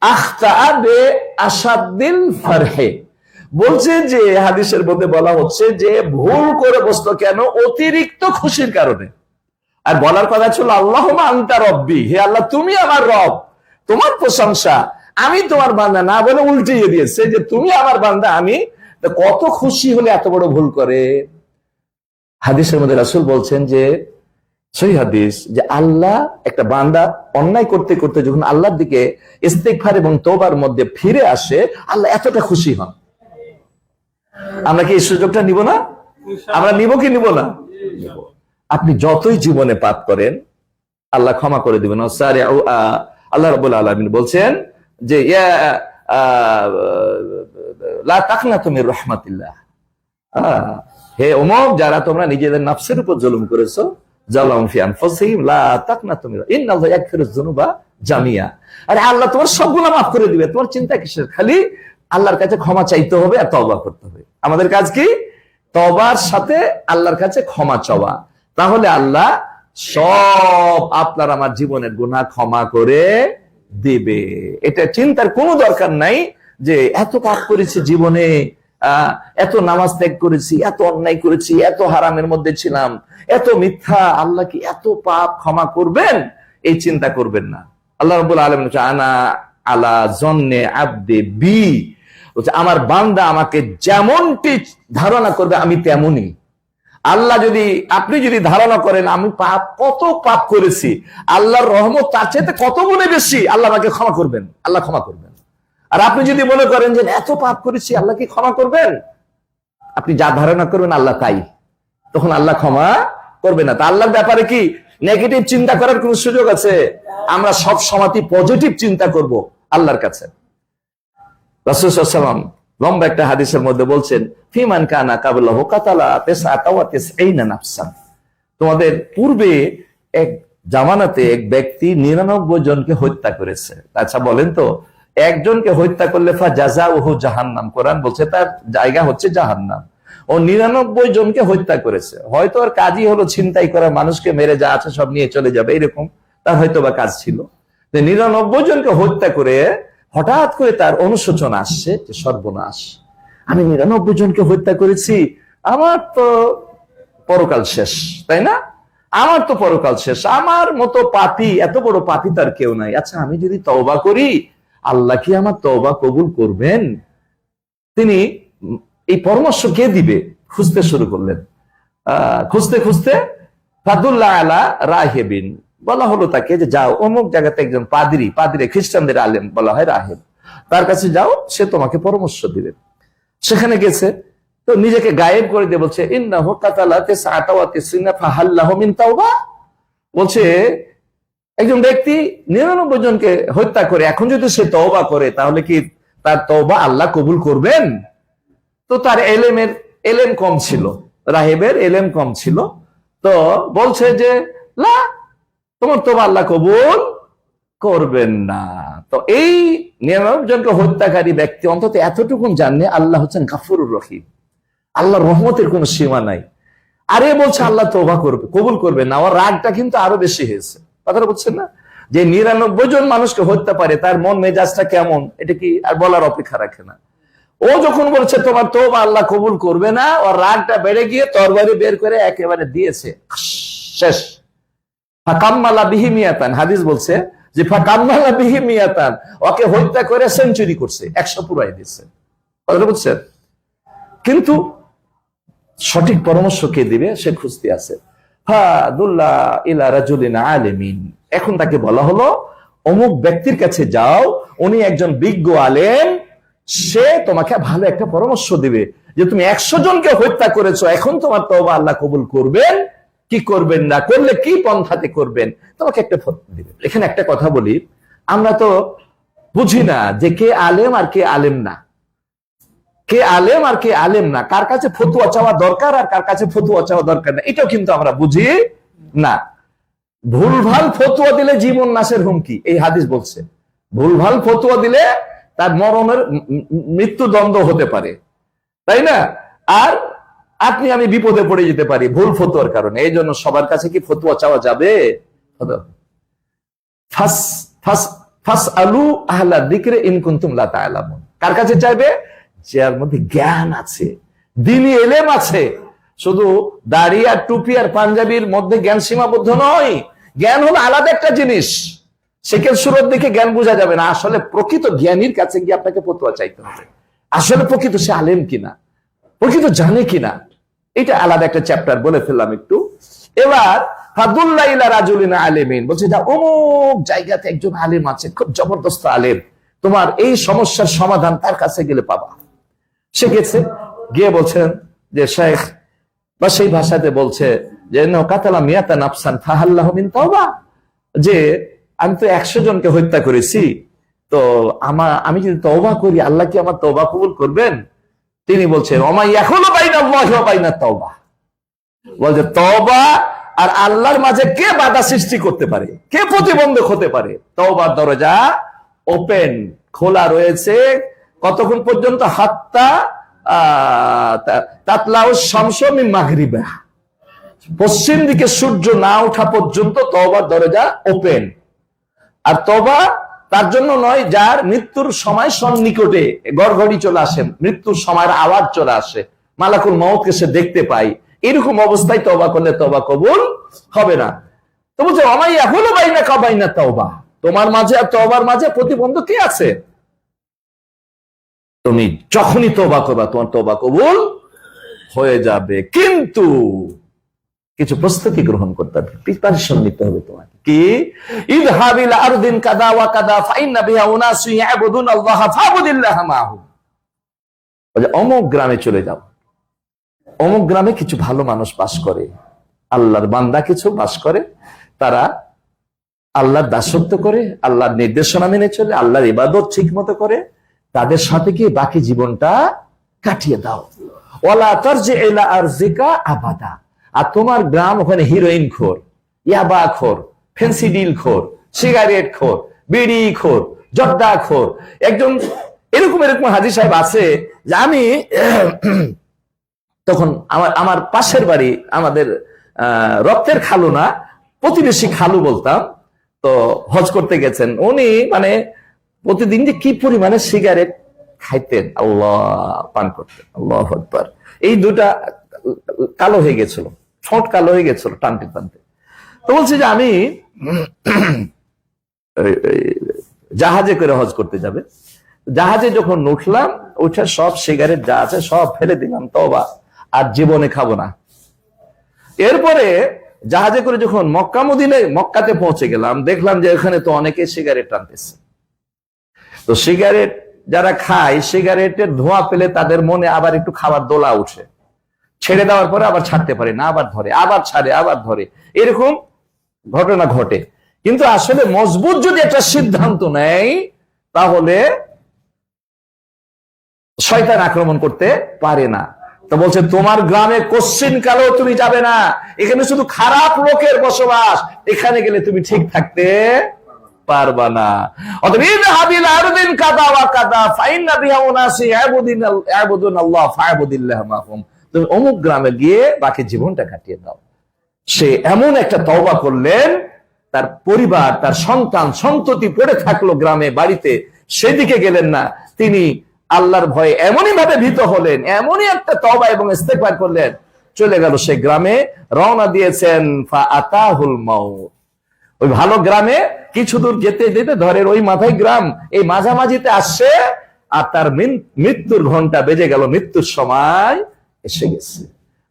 আখতা বে আসাদ্দিল ফারহে, বলছে যে হাদিসের মধ্যে বলা হচ্ছে যে ভুল করে বসতো কেন? অতিরিক্ত খুশির কারণে। আর বলার কথা ছিল আল্লাহুম্মা আনতা রব্বি, হে আল্লাহ তুমি আমার রব, তোমার প্রশংসা, আমি তোমার বান্দা, না বলে উল্টিয়ে দিয়েছে যে তুমি আমার বান্দা, আমি তো কত খুশি হলে এত বড় ভুল করে। হাদিসের মধ্যে রাসূল বলছেন যে, সহিহ হাদিস, যে আল্লাহ একটা বান্দা অন্যায় করতে করতে যখন আল্লাহর দিকে ইস্তিগফার এবং তওবার মধ্যে ফিরে আসে, আল্লাহ এতটা খুশি হন। আমরা কি এই সুযোগটা নিব না? আমরা নিব কি নিব না? আপনি যতই জীবনে পাপ করেন আল্লাহ ক্ষমা করে দিবেন। আল্লাহ রাব্বুল আলামিন বলছেন যে লা তাকনাতু মির রাহমাতিল্লাহ, হে ওমর, যারা তোমরা নিজেদের নফসের উপর জুলুম করেছো, জালাম ফি আনফুসিহিম লা তাকনাতু মির ইন্নাল্লাহা ইয়াগফিরুয যুনুবা জামিয়া। আরে আল্লাহ তোমার সব গুনাহ মাফ করে দিবে, তোমার চিন্তা কিসের? খালি আল্লাহর কাছে ক্ষমা চাইতে হবে আর তওবা করতে হবে। আমাদের কাজ কি? তওবার সাথে আল্লাহর কাছে ক্ষমা চাওয়া। তাহলে আল্লাহ সব আপনার আমার জীবনের গুনাহ ক্ষমা করে দিবে। এটা চিন্তার কোনো দরকার নাই যে এত পাপ করেছি জীবনে, এত নামাজ ত্যাগ করেছি, এত অন্যায় করেছি, এত হারামের মধ্যে ছিলাম, এত মিথ্যা, আল্লাহ কি এত পাপ ক্ষমা করবেন? এই চিন্তা করবেন না। আল্লাহ রাব্বুল আলামিন বলেছেন, আনা আলা জন্নে আবদি বি, বলছে আমার বান্দা আমাকে যেমনটি ধারণা করবে আমি তেমনই। আল্লাহ যদি, আপনি যদি ধারণা করেন আমি কত পাপ করেছি, আল্লাহর রহমত তার চাইতে কত গুণে বেশি, আল্লাহ আমাকে ক্ষমা করবেন, আল্লাহ ক্ষমা করবেন। আর আপনি যদি মনে করেন যে এত পাপ করেছি আল্লাহ কি ক্ষমা করবেন, আপনি যা ধারণা করবেন আল্লাহ তাই, তখন আল্লাহ ক্ষমা করবে না। তা আল্লাহর ব্যাপারে কি নেগেটিভ চিন্তা করার কোন সুযোগ আছে? আমরা সব সময় পজিটিভ চিন্তা করব আল্লাহর কাছে। রাসূল সাল্লাল্লাহু আলাইহি ওয়াসাল্লাম লম্বা একটা হাদিসের মধ্যে বলছেন, ফিমান কানা কাবলাহু কাতালা 99 নাফসান, তোমাদের পূর্বে এক জামানাতে এক ব্যক্তি 99 জনকে হত্যা করেছে। আচ্ছা বলেন তো, একজনকে হত্যা করলে ফা জাযাউহু জাহান্নাম, কোরআন বলছে তার জায়গা হচ্ছে জাহান্নাম। ও 99 জনকে হত্যা করেছে, হয়তো আর কাজই হলো ছিনতাই করা, মানুষকে মেরে যা আছে সব নিয়ে চলে যাবে, এরকম তার হয়তো বা কাজ ছিল। 99 জনকে হত্যা করে হঠাৎ করে তার অনুশোচনা আসছে যে সর্বনাশ, আমি 99 জনকে হত্যা করেছি, আমার তো পরকাল শেষ, তাই না? আমার তো পরকাল শেষ, আমার মতো পাপী, এত বড় পাপী তার কেউ নাই। আচ্ছা আমি যদি তওবা করি আল্লাহ কি আমার তওবা কবুল করবেন? তিনি এই পরামর্শ কে দিবে খুঁজতে শুরু করলেন। খুঁজতে খুঁজতে ফাদুল্লাহ আলা রাহিবিন, বলা হলো তাকে যে যাও অমুক জায়গাতে একজন পাদ্রী, খ্রিস্টানদের আলেম বলা হয় রাহেব, তার কাছে যাও, সে তোমাকে পরামর্শ দিবে। সেখানে গেছে তো নিজেকে গায়েব করে দিয়ে বলছে, ইন্নাহু কাতালা 99 ফাহাল্লাহু মিন তাওবা, বলছে একজন ব্যক্তি 99 জনকে হত্যা করে এখন যদি সে তওবা করে তাহলে কি তার তওবা আল্লাহ কবুল করবেন? তো তার এলেম কম ছিল, রাহেবের এলেম কম ছিল, তো বলছে যে লা, তোমার তওবা আল্লাহ কবুল করবেন না। তো এই 99 জনকে হত্যাকারী ব্যক্তি অন্তত এতটুকু জানে আল্লাহ হচ্ছেন গাফুরুর রহিম, আল্লাহর রহমতের কোন সীমা নাই। আরে বলছে আল্লাহ তওবা করবে, কবুল করবে না, ওর রাগটা কিন্তু আরো বেশি হয়েছে। কথাটা বুঝছেন না? যে 99 জন মানুষকে হত্যা পারে, তার মন মেজাজটা কেমন এটা কি আর বলার অপেক্ষা রাখে না। ও যখন বলছে তোমার তওবা আল্লাহ কবুল করবে না, ওর রাগটা বেড়ে গিয়ে তরবারি বের করে একেবারে দিয়েছে, শেষ। ফাকাম্মালা বিহি মিয়াতান, হাদিস বলছে যে ফাকাম্মালা বিহি মিয়াতান, ওকে হত্যা করে সেঞ্চুরি করছে, 100 পুরাই দিয়েছে। কথাটা বুঝছেন? কিন্তু সঠিক পরামর্শ কে দিবে সে খুঁজতে আছে। ফাদুল্লাহ ইলা রাজুলিন আলিমিন, এখন তাকে বলা হলো অমুক ব্যক্তির কাছে যাও, উনি একজন বিজ্ঞ আলেম, সে তোমাকে ভালো একটা পরামর্শ দিবে যে তুমি 100 জনকে হত্যা করেছো, এখন তোমার তওবা আল্লাহ কবুল করবেন কি করবেন না, করলে কি পন্থাতে করবেন, তোমাকে একটা ফতোয়া দিবে। এখানে একটা কথা বলি, আমরা তো বুঝি না যে কে আলেম আর কে আলেম না, কে আলেম আর কে আলেম না, কার কাছে ফতোয়া চাওয়া দরকার আর কার কাছে ফতোয়া চাওয়া দরকার না, এটাও কিন্তু আমরা বুঝি না। ভুলভাল ফতোয়া দিলে জীবন নাশের হুমকি, এই হাদিস বলছে। ভুলভাল ফতোয়া দিলে তার মরণের মৃত্যুদণ্ড হতে পারে, তাই না? আর আপনি আমি বিপদে পড়ে যেতে পারি ভুল ফতোয়ার কারণে। এই জন্য সবার কাছে কি ফতোয়া চাওয়া যাবে? ফাসআলু আহলা যিকরি ইন কুনতুম লা তা'লামুন, কার কাছে চাইবে? যার মধ্যে জ্ঞান আছে, দ্বীনি ইলম আছে। শুধু দাড়ি আর টুপি আর পাঞ্জাবির মধ্যে জ্ঞান সীমাবদ্ধ নয়, জ্ঞান হলো আলাদা একটা জিনিস। শেখের সুরত দেখে জ্ঞান বোঝা যাবে না, আসলে প্রকৃত জ্ঞানীর কাছে গিয়ে আপনাকে ফতোয়া চাইতে হবে, আসলে প্রকৃত সে আলেম কিনা। প্রকৃত জানে কিনা, এটা আলাদা একটা চ্যাপ্টার, বলে ফেললাম একটু। এবার ফাদুল্লাহ ইলা রাজুলিন আলিমিন, বলছে যা অমুক জায়গাতে একজন আলেম আছে, খুব জবরদস্ত আলেম, তোমার এই সমস্যার সমাধান তার কাছে গেলে পাবা। সে গেছে, গিয়ে বলছেন যে শেখ, বা সেই ভাষাতে বলছে যে কাতালা মিয়াতা নাফসান ফাহাল্লাহু মিন তাওবা, যে আমি তো 100 জনকে হত্যা করেছি, তো আমি যদি তওবা করি আল্লাহ কি আমার তওবা কবুল করবেন? তিনি বলছেন ওমা ইয়াখুলু বাইনাল্লাহি ওয়া বাইনাত তাওবা, বলছে তওবা আর আল্লাহর মাঝে কে বাধা সৃষ্টি করতে পারে, কে প্রতিবন্ধক হতে পারে? তওবার দরজা ওপেন, খোলা রয়েছে। কতক্ষণ পর্যন্ত? হাত্তা তাতলাউ শামসু মিন মাগরিবিহা, পশ্চিম দিকে সূর্য না ওঠা পর্যন্ত তওবার দরজা ওপেন। আর তওবা তার জন্য নয় যার মৃত্যুর সময় সন্নিকটে, গড়গড়ি চলে আসে, মৃত্যুর সময়ের আওয়াজ চলে আসে, মালাকুল মউতকে সে দেখতে পায়, এরকম অবস্থায় তওবা করলে তওবা কবুল হবে না। তো বলছে ওমাই ইয়াহুলু বাইনাকা ওয়া বাইনাত তাওবা, তোমার মাঝে আর তওবার মাঝে প্রতিবন্ধক কি আছে? তুমি যখনই তওবা করবা তোমার তওবা কবুল হয়ে যাবে, কিন্তু কিছু প্রস্তুতি গ্রহণ করতে হবে, প্রিপারেশন নিতে হবে তোমাকে। কি? ইযহাবিল আরদিন কাদা ওয়া কাদা ফাইন্না বিহা উনাসু ইয়াবুদুনাল্লাহ ফাবুদিল্লাহ মাহুম, অমুক গ্রামে চলে যাও, অমুক গ্রামে কিছু ভালো মানুষ বাস করে, আল্লাহর বান্দা কিছু বাস করে, তারা আল্লাহর দাসত্ব করে, আল্লাহর নির্দেশনা মেনে চলে, আল্লাহর ইবাদত ঠিক মতো করে, তাদের সাথে গিয়ে বাকি জীবনটা কাটিয়ে দাও। ওয়ালা তারজি ইলা আরজিকা আবাদা, আর তোমার গ্রাম ওখানে হিরোইন খোর, ইয়াবা খোর, ফেন্সিডিল খোর, সিগারেট খোর, বিড়ি খোর, জর্দা খোর, একজন এরকম হাজী সাহেব আছে যে আমি তখন আমার পাশের বাড়ি, আমাদের রক্তের খালু না, প্রতিবেশী খালু বলতাম, তো হজ করতে গেছেন উনি, মানে প্রতিদিন যে কি পরিমাণে সিগারেট খাইতেন, আল্লাহ, পান করতেন, আল্লাহু আকবার। এই দুটা কালো হয়ে গেছিল, ঠোঁট কালো হয়ে গেছিল টানতে টানতে। তো বলছি যে আমি জাহাজে করে হজ করতে যাবে, জাহাজে যখন উঠলাম, উঠে সব সিগারেট যা আছে সব ফেলে দিলাম, তওবা, আর জীবনে খাবো না। এরপরে জাহাজে করে যখন মক্কাতে পৌঁছে গেলাম, দেখলাম যে এখানে তো অনেকে সিগারেট টানতেছে। তো সিগারেট যারা খায়, সিগারেটের ধোঁয়া পেলে তাদের মনে আবার একটু খাবার দোলা উঠে, ছেড়ে দেওয়ার পরে আবার ছাড়তে পারে না, আবার ধরে, আবার ছাড়ে, আবার ধরে, এরকম ঘটনা ঘটে। কিন্তু আসলে মজবুত যদি একটা সিদ্ধান্ত নেয় তাহলে শয়তান আক্রমণ করতে পারে না। তো বলছে তোমার গ্রামে কোশ্চিন কালেও তুমি যাবে না, এখানে শুধু খারাপ লোকের বসবাস, এখানে গেলে তুমি ঠিক থাকতে পারবা না। অতএব ইযহাবিল আরদিন কাদা ওয়া কাদা ফাইন্না বিহা উনাসি ইয়াবুদুনাল্লাহ ফাবুদিল্লাহ মাহুম, তুমি অমুক গ্রামে গিয়ে বাকি জীবনটা কাটিয়ে দাও। সে এমন একটা তওবা করলেন, তার পরিবার, তার সন্তান সন্ততি পড়ে থাকলো গ্রামে বাড়িতে, সেদিকে গেলেন না, তিনি আল্লাহর ভয়ে এমনই ভাবে ভীত হলেন, এমনই একটা তওবা এবং ইস্তেগফার করলেন, চলে গেল সে গ্রামে, রওনা দিয়েছেন ফাআতাহুল মাউত। ওই ভালো গ্রামে কিছু দূর যেতে যেতে ধরের ওই মাথায় গ্রাম, এই মাঝামাঝিতে আসছে, আর তার মৃত্যুর ঘন্টা বেজে গেল, মৃত্যুর সময় এসে গেছে।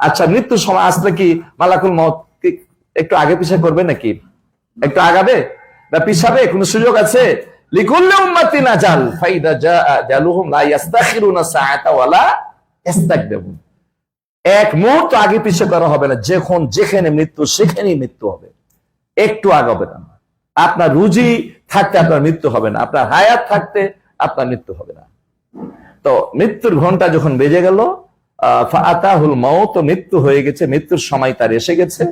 আচ্ছা, মৃত্যুর সময় আসলে কি মালাকুল মউত একটু আগে পিছে করবে নাকি? একটু আগাবে বা পিছাবে? কোন সুযোগ আছে? লিকুল্লি উম্মাতিন আজাল ফাইদা জাআ আজালুহুম লা ইস্তাখিরুনা সাআতা ওয়ালা ইস্তাকদিমুন, এক মুহূর্ত আগে পিছে করা হবে না, যখন যেখানে মৃত্যু সেখানেই মৃত্যু হবে, একটু আগাবে না। আপনার রুজি থাকতে আপনার মৃত্যু হবে না, আপনার হায়াত থাকতে আপনার মৃত্যু হবে না। তো মৃত্যুর ঘন্টা যখন বেজে গেল, ফাআতাহুল মাউত, মৃত্যু হয়ে গেছে, মৃত্যুর সময় তার এসে গেছে,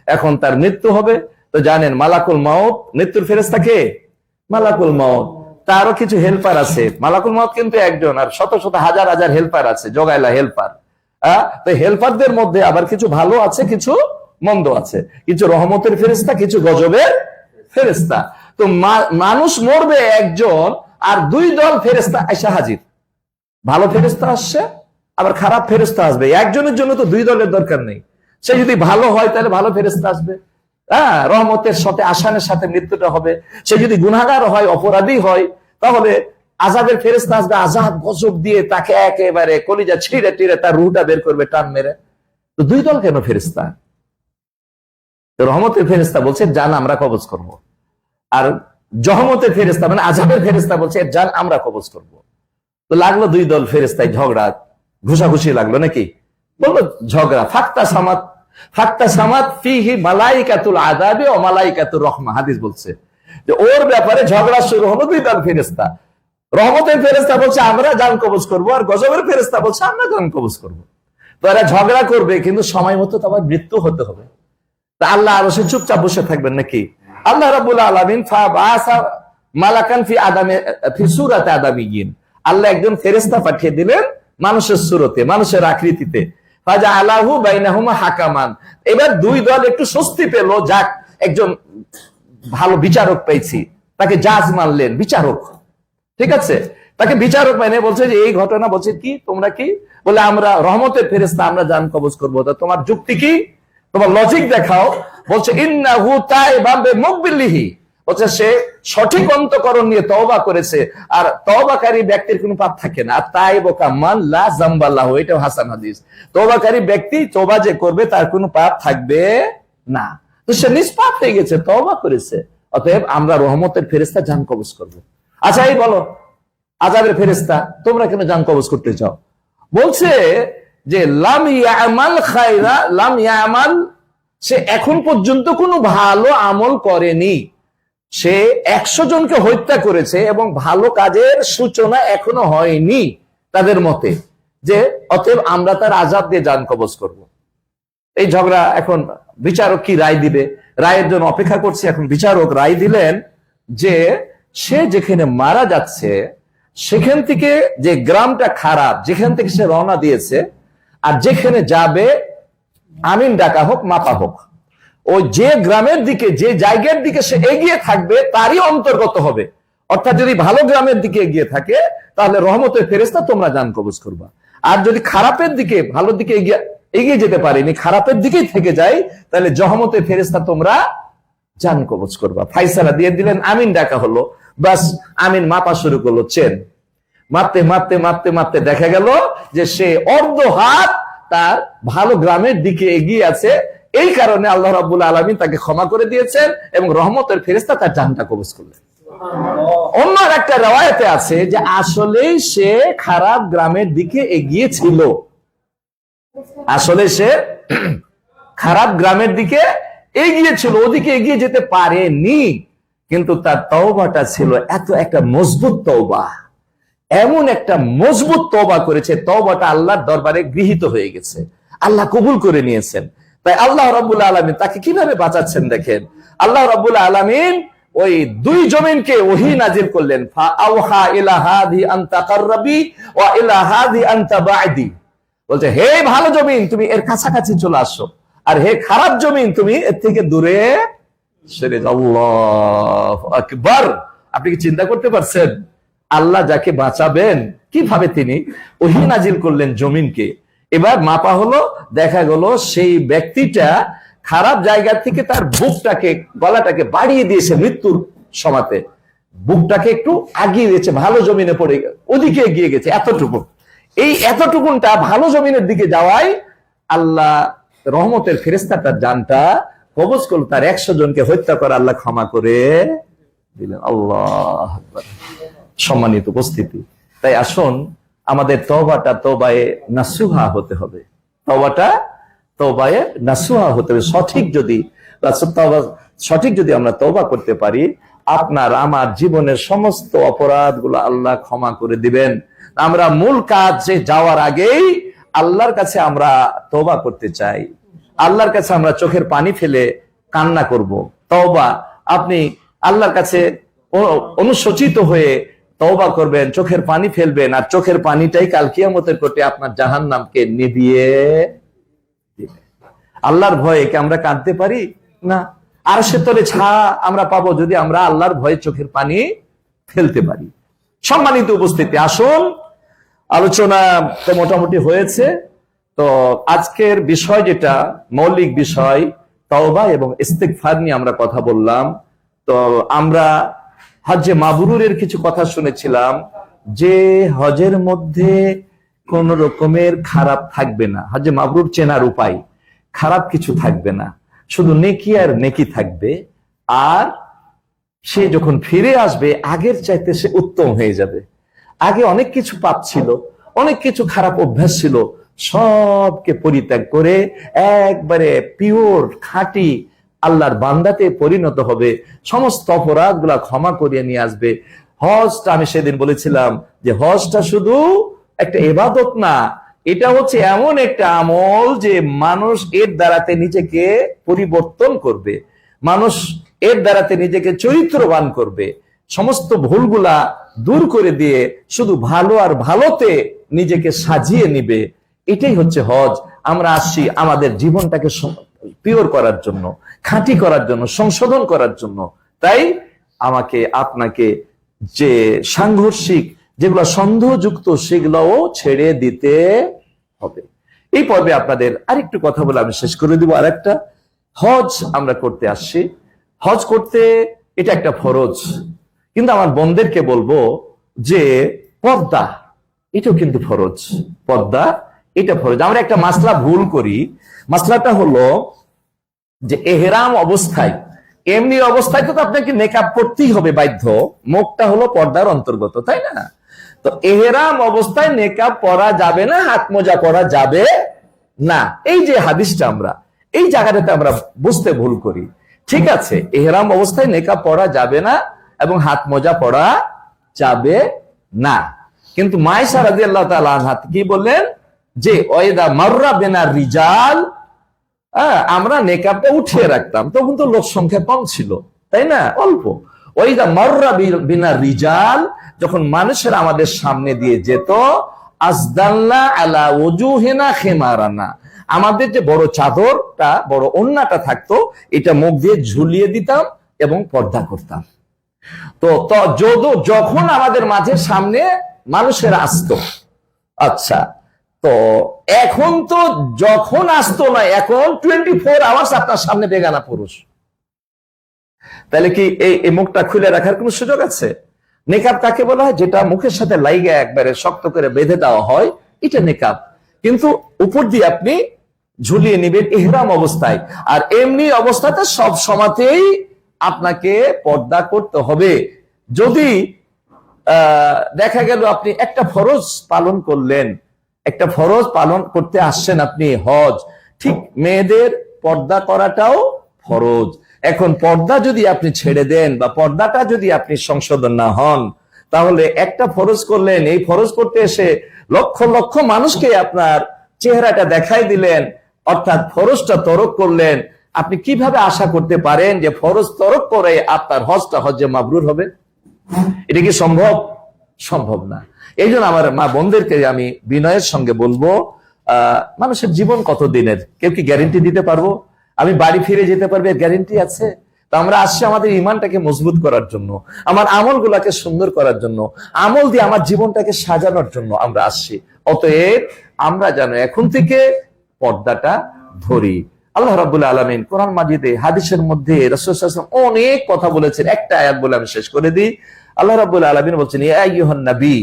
এখন তার মৃত্যু হবে। তো জানেন মালাকুল মাউত, মৃত্যুর ফেরেশতা কে? মালাকুল মাউত। তারও কিছু হেল্পার আছে, মালাকুল মাউত কিন্তু একজন, আর শত শত হাজার হাজার হেল্পার আছে, জগাইলা হেল্পার। তো হেল্পারদের মধ্যে আবার কিছু ভালো আছে, কিছু মন্দ আছে, কিছু রহমতের ফেরেশতা, কিছু গজবের ফেরেশতা। তো মানুষ মরবে একজন, আর দুই দল ফেরেশতা এসে হাজির, ভালো ফেরেশতা আসছে, আবার খারাপ ফেরেশতা আসবে। একজনের জন্য তো দুই দলের দরকার নেই, সে যদি ভালো হয় তাহলে ভালো ফেরেশতা আসবে, রহমতের সাথে, আসানের সাথে মৃত্যুটা হবে। সে যদি গুনাহগার হয়, অপরাধী হয়, তাহলে আযাবের ফেরেশতা আসবে, আযাব গজব দিয়ে তাকে একেবারে কলিজা ছিঁড়ে টিড়ে তার রুহটা বের করবে টান মেরে। তো দুই দল কেন ফেরেশতা? রহমতের ফেরেশতা বলছে জান আমরা কবজ করব, আর জহমতের ফেরেশতা মানে আযাবের ফেরেশতা বলছে জান আমরা কবজ করব। তো লাগলো দুই দল ফেরেশতায় ঝগড়া, ঘুষাঘুষি লাগলো নাকি? বললো ঝগড়া। ফাক্তা সামাত ফিহি মালাইকাতুল আযাবি ওয়া মালাইকাতুর রাহমা, হাদিস বলছে যে ওর ব্যাপারে ঝগড়া শুরু হলো দুই দল ফেরেশতা। রহমতের ফেরেশতা বলছে আমরা জান কবজ করব, আর গজবের ফেরেশতা বলছে আমরা জান কবজ করব। তো এরা ঝগড়া করবে, কিন্তু সময় মতো তো আবার মৃত্যু হতে হবে। তা আল্লাহ আরো সে চুপচাপ বসে থাকবেন নাকি? আল্লাহ রাব্বুল আলামিন ফাবাসা মালাকান ফি সূরাতি আদামিয়িন, আল্লাহ একজন ফেরেশতা পাঠিয়ে দিলেন মানুষের সুরতে, মানুষের আকৃতিতে। ফাজআলাহু বাইনাহুমা হাকামান, এবার দুই দল একটু স্বস্তি পেল, যাক একজন ভালো বিচারক পেয়েছি, তাকে জাজ মানলেন, বিচারক, ঠিক আছে, তাকে বিচারক মানে বলছে যে এই ঘটনা, বলছে কি তোমরা কি বলে আমরা রহমতের ফেরেশতা আমরা জান কবজ করবো, তা তোমার যুক্তি কি, তোমার লজিক দেখাও। বলছে ইন্নাহু তাইবাম বিমুকবিলিহি, বলছে সে সঠিক অন্তঃকরণ নিয়ে তওবা করেছে, আর তওবাকারী ব্যক্তির কোনো পাপ থাকে না। আর তাইবু কামান লা যামবা লাহু, এটা হাসান হাদিস। তওবাকারী ব্যক্তি তওবা যে করবে তার কোনো পাপ থাকবে না। তো সে নিষ্পাপ হয়ে গেছে, তওবা করেছে, অতএব আমরা রহমতের ফেরেশতা জান কবজ করব। আচ্ছা এই বলো আযাবের ফেরেশতা তোমরা কেন জান কবজ করতে চাও? বলছে যে লাম ইয়ামাল খায়রা লাম ইয়ামাল, সে এখন পর্যন্ত কোনো ভালো আমল করেনি, সে 100 জনকে হত্যা করেছে এবং ভালো কাজের সূচনা এখনো হয়নি তাদের মতে, যে অতএব আমরা তার আযাব দিয়ে জান কবজ করব। এই ঝগড়া, এখন বিচারক কি রায় দিবে, রায়ের জন্য অপেক্ষা করছে। এখন বিচারক রায় দিলেন যে সে যেখানে মারা যাচ্ছে সেখান থেকে যে গ্রামটা খারাপ, যেখান থেকে সে রওনা দিয়েছে, আর যেখানে যাবে আমিন ডাকা হোক মাপা হোক, ওই যে গ্রামের দিকে যে জায়গার দিকে সে এগিয়ে থাকবে তারই অন্তর্গত হবে। অর্থাৎ যদি ভালো গ্রামের দিকে এগিয়ে থাকে তাহলে রহমতের ফেরেশতা তোমরা জান কবজ করবা, আর যদি খারাপের দিকে ভালোর দিকে এগিয়ে যেতে পারেনি, খারাপের দিকেই থেকে যায়, তাহলে রহমতের ফেরেশতা তোমরা জান কবজ করবা। ফাইসালা দিয়ে দিলেন, আমিন ডাকা হলো, বাস আমিন মাপা শুরু করলো, চেন মাপতে মাপতে মাপতে মাপতে দেখা গেল যে সে অর্ধ হাত তার ভালো গ্রামের দিকে এগিয়ে আছে। এই কারণে আল্লাহ রাব্বুল আলামিন তাকে ক্ষমা করে দিয়েছেন এবং রহমতের ফেরেশতা তার জানটা কবজ করলেন। অন্য একটা রওয়ায়াতে আছে যে আসলেই সে খারাপ গ্রামের দিকে এগিয়ে ছিল, আসলে সে খারাপ গ্রামের দিকে এগিয়েছিল, ওদিকে এগিয়ে যেতে পারেনি, কিন্তু তার তওবাটা ছিল এত একটা মজবুত তওবা, এমন একটা মজবুত তওবা করেছে, তওবাটা আল্লাহর দরবারে গৃহীত হয়ে গেছে, আল্লাহ কবুল করে নিয়েছেন। তাই আল্লাহ রাব্বুল আলামিন তাকে কিভাবে বাঁচাচ্ছেন দেখেন। আল্লাহ রাব্বুল আলামিন ওই দুই জমিনকে ওহী নাজিল করলেন, ফাআওহা ইলা হাদি আন তাকাররাবি ওয়া ইলা হাদি আন তাবাদি, বলছে হে ভালো জমিন তুমি এর কাছাকাছি চলে আসো, আর হে খারাপ জমিন তুমি এর থেকে দূরে সরে যাও। আল্লাহু আকবার। আপনি কি চিন্তা করতে পারছেন আল্লাহ যাকে বাঁচাবেন কিভাবে তিনি ওহী নাজিল করলেন জমিনকে। এবার মাপা হলো, দেখা গেল সেই ব্যক্তিটা খারাপ জায়গা থেকে তার বুকটাকে গলাটাকে বাড়িয়ে দিয়েছে, মৃত্যুর সময়তে বুকটাকে একটু আগিয়ে দিয়েছে, ভালো জমিনে পড়ে ওদিকে এগিয়ে গেছে এতটুকু। এই এতটুকুনটা ভালো জমিনের দিকে যাওয়ায় আল্লাহ রহমতের ফেরেশতাটা জানটা কবজ করল, তার 100 জনকে হত্যা করে আল্লাহ ক্ষমা করে দিলেন। আল্লাহ আকবার। সম্মানিত উপস্থিতি, তাই আসুন আমাদের তওবাটা তওবায়ে নাসুহা হতে হবে, তওবাটা তওবায়ে নাসুহা হতে হবে। সঠিক যদি আমরা তওবা করতে পারি, আপনার আমার জীবনের সমস্ত অপরাধগুলো আল্লাহ ক্ষমা করে দিবেন। আমরা মূল কাজে যাওয়ার আগেই আল্লাহর কাছে আমরা তওবা করতে চাই, আল্লাহর কাছে আমরা চোখের পানি ফেলে কান্না করব। তওবা, আপনি আল্লাহর কাছে অনুশোচিত হয়ে তওবা করবেন, চোখের পানি ফেলবেন, আর চোখের পানিটাই কাল কিয়ামতের কোটে আপনার জাহান্নামকে নিভিয়ে দিবে। আল্লাহর ভয়ে কি আমরা কাঁদতে পারি না? আর সে তলে ছায়া আমরা পাবো যদি আমরা আল্লাহর ভয়ে চোখের পানি ফেলতে পারি। সম্মানিত উপস্থিতি, আসুন আলোচনা তো মোটামুটি হয়েছে। তো আজকের বিষয় যেটা মৌলিক বিষয় তওবা এবং ইস্তিগফার নিয়ে আমরা কথা বললাম। তো আমরা হজ্জে মাবরুরের কিছু কথা শুনেছিলাম, যে হজের মধ্যে কোন রকমের খারাপ থাকবে না, হজে মাবরুর চেনার উপায়, খারাপ কিছু থাকবে না, শুধু নেকি আর নেকি থাকবে। আর সে যখন ফিরে আসবে আগের চাইতে সে উত্তম হয়ে যাবে। আগে অনেক কিছু পাপ ছিল, অনেক কিছু খারাপ অভ্যাস ছিল, সবকে পরিত্যাগ করে একবারে পিওর খাঁটি আল্লাহর বান্দাতে পরিণত হবে, সমস্ত অপরাধ গুলা ক্ষমা করিয়ে নিয়ে আসবে। হজটা আমি সেদিন বলেছিলাম যে হজটা শুধু একটা ইবাদত না, এটা হচ্ছে এমন একটা আমল যে মানুষ এর দ্বারাতে নিজেকে পরিবর্তন করবে, মানুষ এর দ্বারাতে নিজেকে চরিত্রবান করবে, সমস্ত ভুলগুলা দূর করে দিয়ে শুধু ভালো আর ভালোতে নিজেকে সাজিয়ে নিবে। এটাই হচ্ছে হজ। আমরা আসছি আমাদের জীবনটাকে পিওর করার জন্য, খাঁটি করার জন্য, সংশোধন করার জন্য। তাই আমাকে আপনাকে যে সাংঘর্ষিক যেগুলো সন্দেহযুক্ত সেগুলোও ছেড়ে দিতে হবে। এই পর্বে আপনাদের আরেকটু কথা বলে আমি শেষ করে দিব। আর একটা, হজ আমরা করতে আসছি, হজ করতে এটা একটা ফরজ, কিন্তু আমার বোনদেরকে বলবো যে পর্দা এটাও কিন্তু ফরজ। পর্দা এটা ফরজ। আমরা একটা মাসলা ভুল করি, মাসলাটা হলো যে এহরাম অবস্থায়, এমনি অবস্থায় তো আপনাকে নেকাব করতেই হবে বাধ্য, মুখটা হলো পর্দার অন্তর্গত, তাই না? তো এহরাম অবস্থায় নেকাব পরা যাবে না, হাত মোজা পরা যাবে না। এই যে হাদিসটা আমরা এই জায়গাটাতে আমরা বুঝতে ভুল করি। ঠিক আছে, এহরাম অবস্থায় নেকাব পরা যাবে না এবং হাত মোজা পরা যাবে না, কিন্তু মায়েশা রাদিয়াল্লাহু তাআলা আনহা কি বললেন যে ওয়াইদা মাররা বিনা রিজাল, আমরা নেকাবটা উঠিয়ে রাখতাম, তখন তো লোক সংখ্যা কম ছিল, তাই না, অল্প। ওয়াইদা মাররা বিনা রিজাল, যখন মানুষের আমাদের সামনে দিয়ে যেত, আসদাল্লা আলা ওজুহিনা খিমারানা, আমাদের যে বড় চাদরটা, বড় ওন্নাটা থাকতো, এটা মুখ দিয়ে ঝুলিয়ে দিতাম এবং পর্দা করতাম। তো যখন আমাদের মাঝে সামনে মানুষের আসতো, আচ্ছা, তো এখন তো যখন আসতো না, এখন 24 আওয়ার্স আপনার সামনে বেগানা পুরুষ, তাহলে কি এই মুখটা খুলে রাখার কোন সুযোগ আছে? নেকাব কাকে বলা হয়? যেটা মুখের সাথে লাইগে একবারে শক্ত করে বেঁধে দেওয়া হয়, এটা নেকাব। কিন্তু উপর দিয়ে আপনি ঝুলিয়ে নিবেন ইহরাম অবস্থায়, আর এমনি অবস্থাতে সব সময়তেই আপনাকে পর্দা করতে হবে। যদি দেখা গেল আপনি একটা ফরজ পালন করলেন, একটা ফরজ পালন করতে আসছেন আপনি হজ, ঠিক মেয়েদের পর্দা করাটাও ফরজ। এখন পর্দা যদি আপনি ছেড়ে দেন বা পর্দাটা যদি আপনি সংশোধন না হন, তাহলে একটা ফরজ করলেন, এই ফরজ করতে এসে লক্ষ লক্ষ মানুষকে আপনার চেহারাটা দেখাই দিলেন, অর্থাৎ ফরজটা তরক করলেন। আপনি কিভাবে আশা করতে পারেন যে ফরজ তরক করে আপনার হজটা হজ্জে মাবরুর হবে? এটা কি সম্ভব? সম্ভব না। এই জন্য আমার মা বোনদেরকে আমি বিনয়ের সঙ্গে বলবো, মানুষের জীবন কত দিনের, কেউ কি গ্যারেন্টি দিতে পারবো আমি বাড়ি ফিরে যেতে পারবে? গ্যারেন্টি আছে? তো আমরা আসছি আমাদের ইমানটাকে মজবুত করার জন্য, আমার আমল গুলাকে সুন্দর করার জন্য, আমল দিয়ে আমার জীবনটাকে সাজানোর জন্য আমরা আসছি। অতএব আমরা যেন এখন থেকে পর্দাটা ধরি। আল্লাহ রাব্বুল আলামিন কোরআন মাজিদে হাদিসের মধ্যে রাসূল সাল্লাল্লাহু আলাইহি ওয়াসাল্লাম অনেক কথা বলেছেন। একটা আয়াত বলে আমি শেষ করে দিই। আল্লাহ রাব্বুল আলামিন বলছেন, ইয়া আইয়ুহান নবী,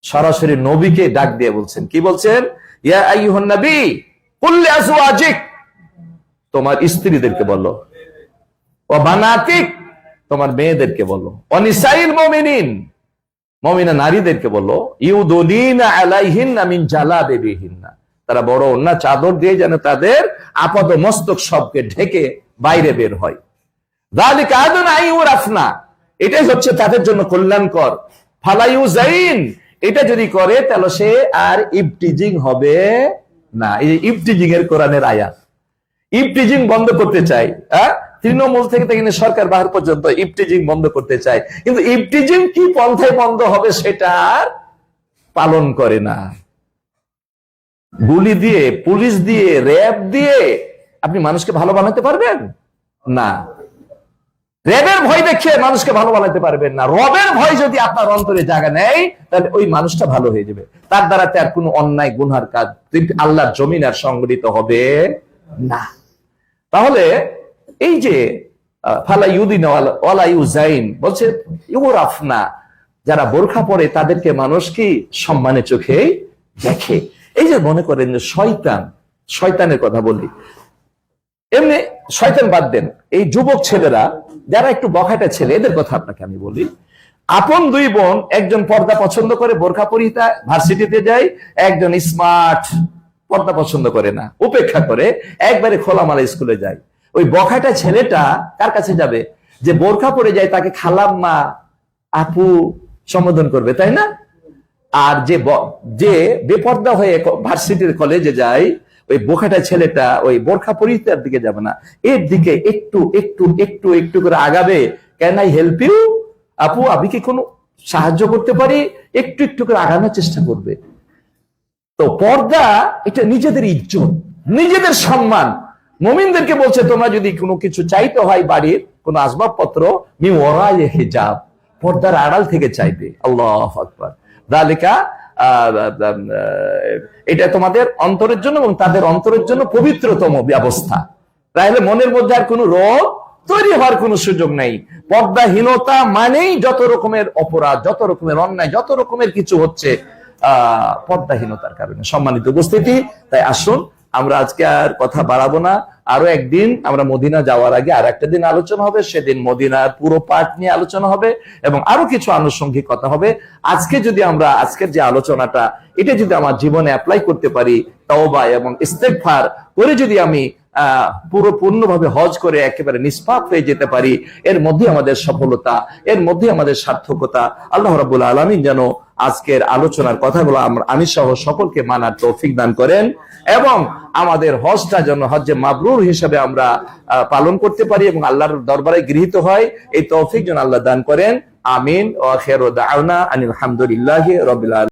সরাসরি নবীকে ডাক দিয়ে বলছেন, কি বলছেন? ইয়া আইয়ুহান নবী কুল লিআজওয়াজিক, তোমার স্ত্রীদেরকে বলো, ওয়া বানাতিক, তোমার মেয়েদেরকে বলো, ওয়া নিসাইল মুমিনিন, মুমিনা নারীদেরকে বলো, ইউদুনিনা আলাইহিন্না মিন জালাবিবিহিন্না, তারা বড় ওন্না চাদর দিয়ে যেন তাদের আপাদ মস্তক সবকে ঢেকে বাইরে বের হয়। যালিকা আদনা আইউরাফনা, এটাই হচ্ছে তাদের জন্য কল্যাণকর। ফালাইউজাইন, এটা যদি করে তাহলে সে আর ইফটিজিং হবে না। এই ইফটিজিং এর কোরআনের আয়াত। ইফটিজিং বন্ধ করতে চাই, তৃণমূল থেকে সরকার বাহার পর্যন্ত ইফটিজিং বন্ধ করতে চায়, কিন্তু ইফটিজিং কি পন্থায় বন্ধ হবে সেটা পালন করে না। গুলি দিয়ে, পুলিশ দিয়ে, র্যাব দিয়ে আপনি মানুষকে ভালো বানাতে পারবেন না। র্যাবের ভয় দেখিয়ে মানুষকে ভালো বানাতে পারবেন না। রবের ভয় যদি আপনার অন্তরে জায়গা নেয়, তাহলে ওই মানুষটা ভালো হয়ে যাবে। তার দ্বারা আর কোনো অন্যায় গুনহার কাজ আল্লাহর জমিন আর সংগঠিত হবে না। তাহলে এই যে ফালা ইউদিন ওয়ালা ইউজাইন বলছে ইউরাফনা, যারা বোরখা পরে তাদেরকে মানুষ কি সম্মানের চোখে দেখে। এই যে মনে করেন যে শয়তানের কথা বলি, এমনি শয়তান বাদ দেন, এই যুবক ছেলেরা যারা একটু বখাটা ছেলে, এদের কথা আপনাকে আমি বলি। আপন দুই বোন, একজন পর্দা পছন্দ করে বোরখা পরিহিতা ভার্সিটিতে যায়, একজন স্মার্ট পর্দা পছন্দ করে না, উপেক্ষা করে একবারে খোলামালা স্কুলে যায়। ওই বখাটা ছেলেটা কার কাছে যাবে? যে বোরখা পরে যায় তাকে খালাম্মা আপু সম্বোধন করবে, তাই না? আর যে বেপর্দা হয়ে ভার্সিটির কলেজে যায়, ওই বোখাটা ছেলেটা ওই বোরখা পরিহিতার দিকে যাবে না, এর দিকে একটু একটু একটু একটু করে আগাবে। ক্যান আই হেল্প ইউ, আপু আমি কি কোনো সাহায্য করতে পারি, একটু একটু করে আগানোর চেষ্টা করবে। তো পর্দা এটা নিজেদের ইজ্জত, নিজেদের সম্মান। মুমিনদেরকে বলছে তোমরা যদি কোনো কিছু চাইতে হয়, বাড়ির কোনো আসবাবপত্র, মি ওয়ারাই হিজাব, পর্দার আড়াল থেকে চাইবে। আল্লাহু আকবার। যালিকা, এটা তোমাদের অন্তরের জন্য এবং তাদের অন্তরের জন্য পবিত্রতম ব্যবস্থা। তাহলে মনের মধ্যে আর কোনো রোগ তৈরি হওয়ার কোনো সুযোগ নেই। পর্দাহীনতা মানেই যত রকমের অপরাধ, যত রকমের অন্যায়, যত রকমের কিছু হচ্ছে পর্দাহীনতার কারণে। সম্মানিত উপস্থিতি, তাই আসুন আমরা আজকে আর কথা বাড়াবো না। আরো একদিন আমরা মদিনা যাওয়ার আগে আর একটা দিন আলোচনা হবে, সেদিন মদিনার পুরো পাঠ নিয়ে আলোচনা হবে এবং আরো কিছু আনুষঙ্গিক কথা হবে। আজকে যদি আমরা আজকের যে আলোচনাটা, এটা যদি আমার জীবনে অ্যাপ্লাই করতে পারি, তওবা এবং ইস্তেগফার করে যদি আমি পূর্ণভাবে হজ করে একেবারে নিষ্পাপ হয়ে যেতে পারি, এর মধ্যে আমাদের সফলতা, এর মধ্যে আমাদের সার্থকতা। আল্লাহ রাব্বুল আলামিন যেন আজকের আলোচনার কথাগুলো আমি সহ সকলকে মানার তৌফিক দান করেন এবং আমাদের হজটা যেন হজ্জে মাবরুর হিসেবে আমরা পালন করতে পারি এবং আল্লাহর দরবারে গৃহীত হয়, এই তৌফিক যেন আল্লাহ দান করেন। আমিন। ওয়া আখিরু দাওয়ানা আনিল হামদুলিল্লাহি রাব্বিল আলামিন।